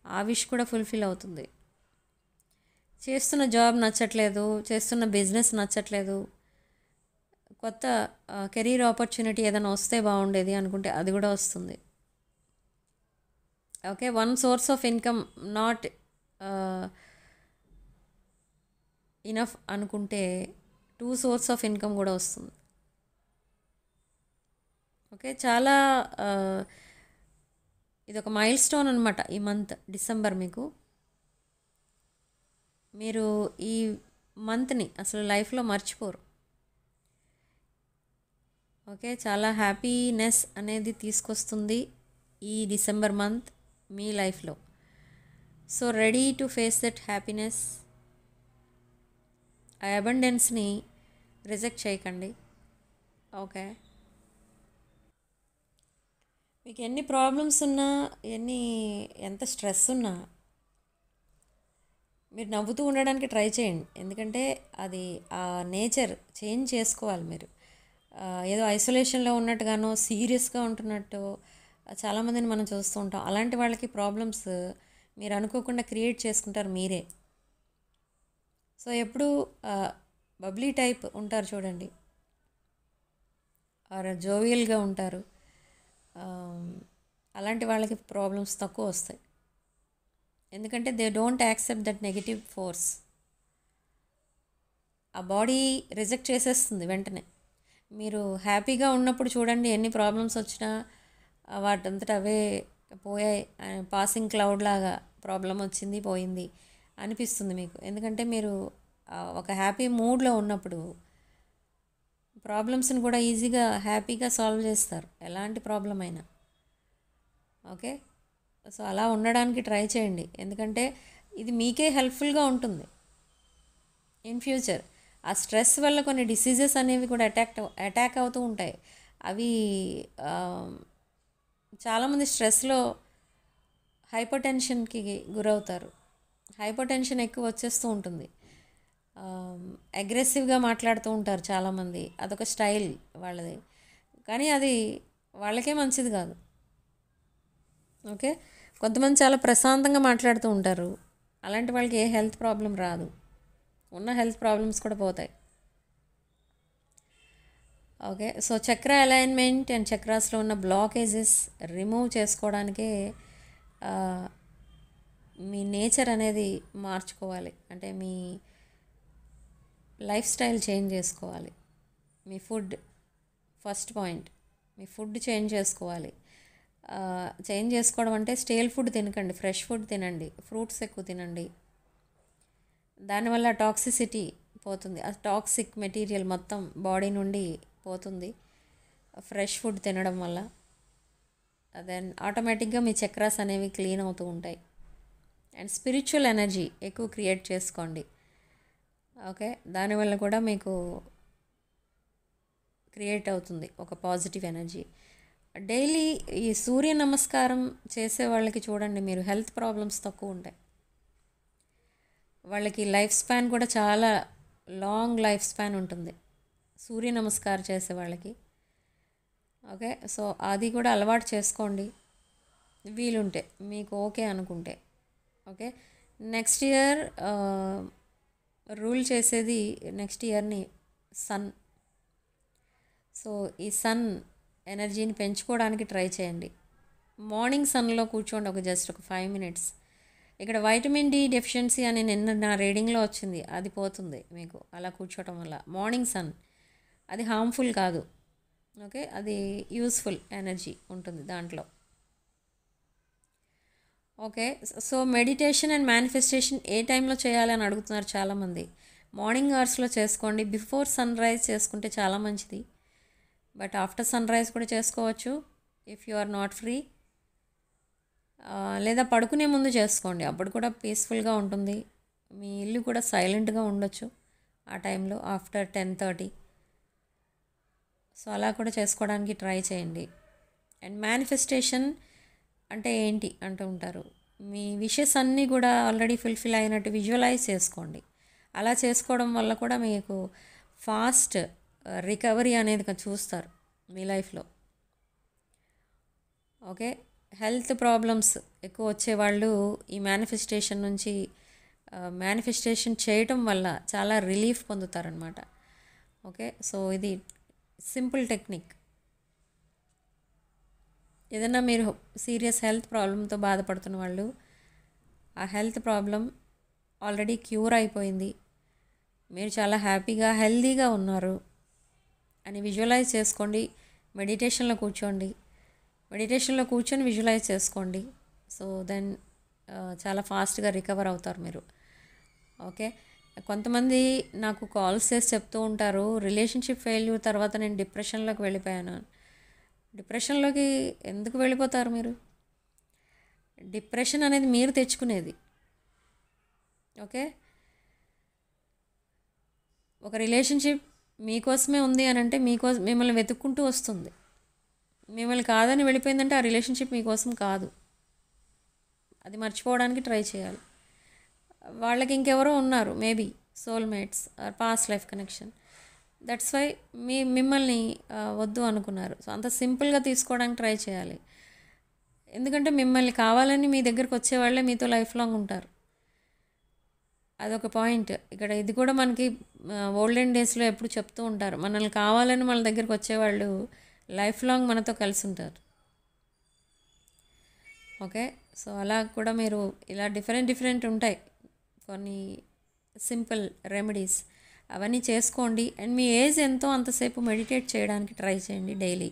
ఆ విష్ కూడా ఫుల్ఫిల్ అవుతుంది. చేస్తున్న జాబ్ నచ్చట్లేదు, చేస్తున్న బిజినెస్ నచ్చట్లేదు, కొత్త కెరీర్ ఆపర్చునిటీ ఏదైనా వస్తే బాగుండేది అనుకుంటే అది కూడా వస్తుంది. Okay, one source of income not enough అనుకుంటే 2 సోర్స్ ఆఫ్ ఇన్కమ్ కూడా వస్తుంది. ఓకే, చాలా ఇది ఒక మైల్ స్టోన్ అనమాట ఈ మంత్ డిసెంబర్ మీకు. మీరు ఈ మంత్ని అసలు లైఫ్లో మర్చిపోరు. ఓకే, చాలా హ్యాపీనెస్ అనేది తీసుకొస్తుంది ఈ డిసెంబర్ మంత్ మీ లైఫ్లో. So ready to face that happiness. ఆ అబండెన్స్ని రిజెక్ట్ చేయకండి. ఓకే, మీకు ఎన్ని ప్రాబ్లమ్స్ ఉన్నా, ఎంత స్ట్రెస్ ఉన్నా మీరు నవ్వుతూ ఉండడానికి ట్రై చేయండి, ఎందుకంటే అది ఆ నేచర్ చేంజ్ చేసుకోవాలి మీరు. ఏదో ఐసోలేషన్లో ఉన్నట్టుగానో సీరియస్గా ఉంటున్నట్టు చాలామందిని మనం చూస్తూ ఉంటాం. అలాంటి వాళ్ళకి ప్రాబ్లమ్స్ మీరు అనుకోకుండా క్రియేట్ చేసుకుంటారు మీరే. సో ఎప్పుడు బబ్లీ టైప్ ఉంటారు చూడండి, ఆర్ జోవియల్గా ఉంటారు, అలాంటి వాళ్ళకి ప్రాబ్లమ్స్ తక్కువ వస్తాయి, ఎందుకంటే they don't accept that negative force. ఆ బాడీ రిజెక్ట్ చేసేస్తుంది వెంటనే. మీరు హ్యాపీగా ఉన్నప్పుడు చూడండి, ఎన్ని ప్రాబ్లమ్స్ వచ్చినా వాటంతటా అవే పోయాయి, పాసింగ్ క్లౌడ్ లాగా ప్రాబ్లం వచ్చింది పోయింది అనిపిస్తుంది మీకు. ఎందుకంటే మీరు ఒక హ్యాపీ మూడ్లో ఉన్నప్పుడు ప్రాబ్లమ్స్ని కూడా ఈజీగా హ్యాపీగా సాల్వ్ చేస్తారు, ఎలాంటి ప్రాబ్లం అయినా. ఓకే, సో అలా ఉండడానికి ట్రై చేయండి, ఎందుకంటే ఇది మీకే హెల్ప్ఫుల్గా ఉంటుంది ఇన్ ఫ్యూచర్. ఆ స్ట్రెస్ వల్ల కొన్ని డిసీజెస్ అనేవి కూడా అటాక్ అవుతూ ఉంటాయి. అవి చాలామంది స్ట్రెస్లో హైపర్ టెన్షన్కి గురవుతారు. హైపర్ టెన్షన్ ఎక్కువ వచ్చేస్తూ ఉంటుంది, అగ్రెసివ్గా మాట్లాడుతూ ఉంటారు చాలామంది, అదొక స్టైల్ వాళ్ళది, కానీ అది వాళ్ళకే మంచిది కాదు. ఓకే, కొంతమంది చాలా ప్రశాంతంగా మాట్లాడుతూ ఉంటారు, అలాంటి వాళ్ళకి ఏ హెల్త్ ప్రాబ్లం రాదు, ఉన్న హెల్త్ ప్రాబ్లమ్స్ కూడా పోతాయి. ఓకే, సో చక్ర అలైన్మెంట్ అండ్ చక్రాస్లో ఉన్న బ్లాకేజెస్ రిమూవ్ చేసుకోవడానికే మీ నేచర్ అనేది మార్చుకోవాలి, అంటే మీ లైఫ్ స్టైల్ చేంజ్ చేసుకోవాలి. మీ ఫుడ్ ఫస్ట్ పాయింట్, మీ ఫుడ్ చేంజ్ చేసుకోవాలి. చేంజ్ చేసుకోవడం అంటే స్టేల్ ఫుడ్ తినకండి, ఫ్రెష్ ఫుడ్ తినండి, ఫ్రూట్స్ ఎక్కువ తినండి. దానివల్ల టాక్సిసిటీ పోతుంది. ఆ టాక్సిక్ మెటీరియల్ మొత్తం బాడీ నుండి పోతుంది ఫ్రెష్ ఫుడ్ తినడం వల్ల. దెన్ ఆటోమేటిక్గా మీ చక్రాస్ అనేవి క్లీన్ అవుతూ ఉంటాయి. అండ్ స్పిరిచువల్ ఎనర్జీ ఎక్కువ క్రియేట్ చేసుకోండి. ఓకే, దానివల్ల కూడా మీకు క్రియేట్ అవుతుంది ఒక పాజిటివ్ ఎనర్జీ. డైలీ ఈ సూర్య నమస్కారం చేసే వాళ్ళకి చూడండి, మీరు హెల్త్ ప్రాబ్లమ్స్ తక్కువ ఉంటాయి. వాళ్ళకి లైఫ్ స్పాన్ కూడా చాలా లాంగ్ లైఫ్ స్పాన్ ఉంటుంది సూర్య నమస్కారం చేసే వాళ్ళకి. ఓకే, సో అది కూడా అలవాటు చేసుకోండి వీలుంటే, మీకు ఓకే అనుకుంటే. ఓకే, నెక్స్ట్ ఇయర్ రూల్ చేసేది నెక్స్ట్ ఇయర్ని సన్. సో ఈ సన్ ఎనర్జీని పెంచుకోవడానికి ట్రై చేయండి. మార్నింగ్ సన్లో కూర్చోండి జస్ట్ ఒక 5 minutes. ఇక్కడ వైటమిన్ డి డెఫిషియన్సీ అని నిన్న నా రీడింగ్లో వచ్చింది, అది పోతుంది మీకు అలా కూర్చోవటం వల్ల. మార్నింగ్ సన్ అది హార్మ్ఫుల్ కాదు. ఓకే, అది యూస్ఫుల్ ఎనర్జీ ఉంటుంది దాంట్లో. Okay, so meditation and manifestation ఏ టైంలో చేయాలని అడుగుతున్నారు చాలామంది. మార్నింగ్ అవర్స్లో చేసుకోండి. బిఫోర్ సన్ రైజ్ చేసుకుంటే చాలా మంచిది. బట్ ఆఫ్టర్ సన్ రైజ్ కూడా చేసుకోవచ్చు if you are not free. లేదా పడుకునే ముందు చేసుకోండి, అప్పుడు కూడా పీస్ఫుల్గా ఉంటుంది. మీ ఇల్లు కూడా సైలెంట్గా ఉండొచ్చు ఆ టైంలో ఆఫ్టర్ 10:30. సో అలా కూడా చేసుకోవడానికి ట్రై చేయండి. అండ్ మేనిఫెస్టేషన్ అంటే ఏంటి అంటూ ఉంటారు. మీ విషెస్ అన్నీ కూడా ఆల్రెడీ ఫుల్ఫిల్ అయినట్టు విజువలైజ్ చేసుకోండి. అలా చేసుకోవడం వల్ల కూడా మీకు ఫాస్ట్ రికవరీ అనేది చూస్తారు మీ లైఫ్లో. ఓకే, హెల్త్ ప్రాబ్లమ్స్ ఎక్కువ వచ్చేవాళ్ళు ఈ మేనిఫెస్టేషన్ చేయటం వల్ల చాలా రిలీఫ్ పొందుతారనమాట. ఓకే, సో ఇది సింపుల్ టెక్నిక్. ఏదైనా మీరు సీరియస్ హెల్త్ ప్రాబ్లంతో బాధపడుతున్న వాళ్ళు, ఆ హెల్త్ ప్రాబ్లం ఆల్రెడీ క్యూర్ అయిపోయింది, మీరు చాలా హ్యాపీగా హెల్తీగా ఉన్నారు అని విజువలైజ్ చేసుకోండి. మెడిటేషన్లో కూర్చొని విజువలైజ్ చేసుకోండి. సో దెన్ చాలా ఫాస్ట్గా రికవర్ అవుతారు మీరు. ఓకే, కొంతమంది నాకు కాల్స్ చేసి చెప్తూ ఉంటారు, రిలేషన్షిప్ ఫెయిల్యూర్ తర్వాత నేను డిప్రెషన్లోకి వెళ్ళిపోయాను. డిప్రెషన్లోకి ఎందుకు వెళ్ళిపోతారు మీరు? డిప్రెషన్ అనేది మీరు తెచ్చుకునేది. ఓకే, ఒక రిలేషన్షిప్ మీకోసమే ఉంది అని అంటే మిమ్మల్ని వెతుక్కుంటూ వస్తుంది. మిమ్మల్ని కాదని వెళ్ళిపోయిందంటే ఆ రిలేషన్షిప్ మీకోసం కాదు. అది మర్చిపోవడానికి ట్రై చేయాలి. వాళ్ళకి ఇంకెవరో ఉన్నారు, maybe soulmates or past life connection. That's why మిమ్మల్ని వద్దు అనుకున్నారు. సో అంత సింపుల్గా తీసుకోవడానికి ట్రై చేయాలి. ఎందుకంటే మిమ్మల్ని కావాలని మీ దగ్గరకు వచ్చేవాళ్ళే మీతో లైఫ్ లాంగ్ ఉంటారు. అదొక పాయింట్ ఇక్కడ. ఇది కూడా మనకి ఓల్డెన్ డేస్లో ఎప్పుడు చెప్తూ ఉంటారు, మనల్ని కావాలని మన దగ్గరికి వచ్చేవాళ్ళు లైఫ్ లాంగ్ మనతో కలిసి ఉంటారు. ఓకే, సో అలా కూడా మీరు ఇలా డిఫరెంట్ ఉంటాయి కొన్ని సింపుల్ రెమెడీస్, అవన్నీ చేసుకోండి. అండ్ మీ ఏజ్ ఎంతో అంతసేపు మెడిటేట్ చేయడానికి ట్రై చేయండి డైలీ.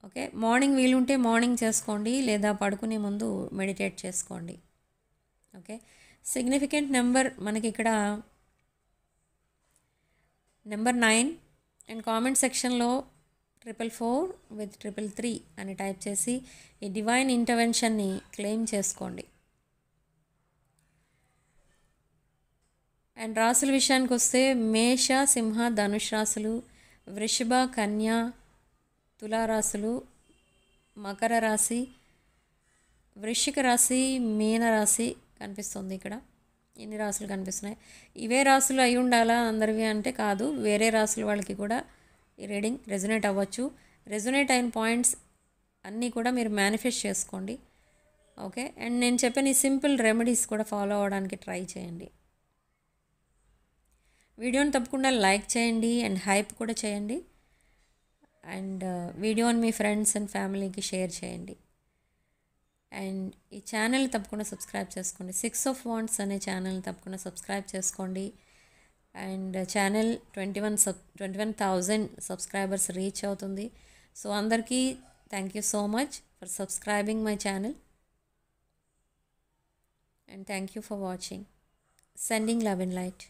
ఓకే, మార్నింగ్ వీలుంటే మార్నింగ్ చేసుకోండి, లేదా పడుకునే ముందు మెడిటేట్ చేసుకోండి. ఓకే, సిగ్నిఫికెంట్ నెంబర్ మనకి ఇక్కడ నెంబర్ 9. అండ్ కామెంట్ సెక్షన్లో 444 with 333 అని టైప్ చేసి ఈ డివైన్ ఇంటర్వెన్షన్ని క్లెయిమ్ చేసుకోండి. అండ్ రాసుల విషయానికి వస్తే మేష, సింహ, ధనుష్ రాశులు, వృషభ, కన్య, తులారాశులు, మకర రాశి, వృశ్చిక రాశి, మీన రాశి కనిపిస్తుంది. ఇక్కడ ఎన్ని రాశులు కనిపిస్తున్నాయి? ఇవే రాశులు అయి ఉండాలా అందరివి అంటే కాదు, వేరే రాశుల వాళ్ళకి కూడా ఈ రీడింగ్ రెజొనేట్ అవ్వచ్చు. రెజొనేట్ అయిన పాయింట్స్ అన్నీ కూడా మీరు మేనిఫెస్ట్ చేసుకోండి. ఓకే, అండ్ నేను చెప్పిన ఈ సింపుల్ రెమెడీస్ కూడా ఫాలో అవ్వడానికి ట్రై చేయండి. వీడియోని తప్పకుండా లైక్ చేయండి అండ్ హైప్ కూడా చేయండి. అండ్ వీడియోని మీ ఫ్రెండ్స్ అండ్ ఫ్యామిలీకి షేర్ చేయండి. అండ్ ఈ ఛానల్ తప్పకుండా సబ్స్క్రైబ్ చేసుకోండి. 6 of Wands అనే ఛానల్ని తప్పకుండా సబ్స్క్రైబ్ చేసుకోండి. అండ్ ఛానల్ 21,000 సబ్స్క్రైబర్స్ రీచ్ అవుతుంది. సో అందరికీ thank you so much for subscribing my channel and thank you for watching. Sending love and light.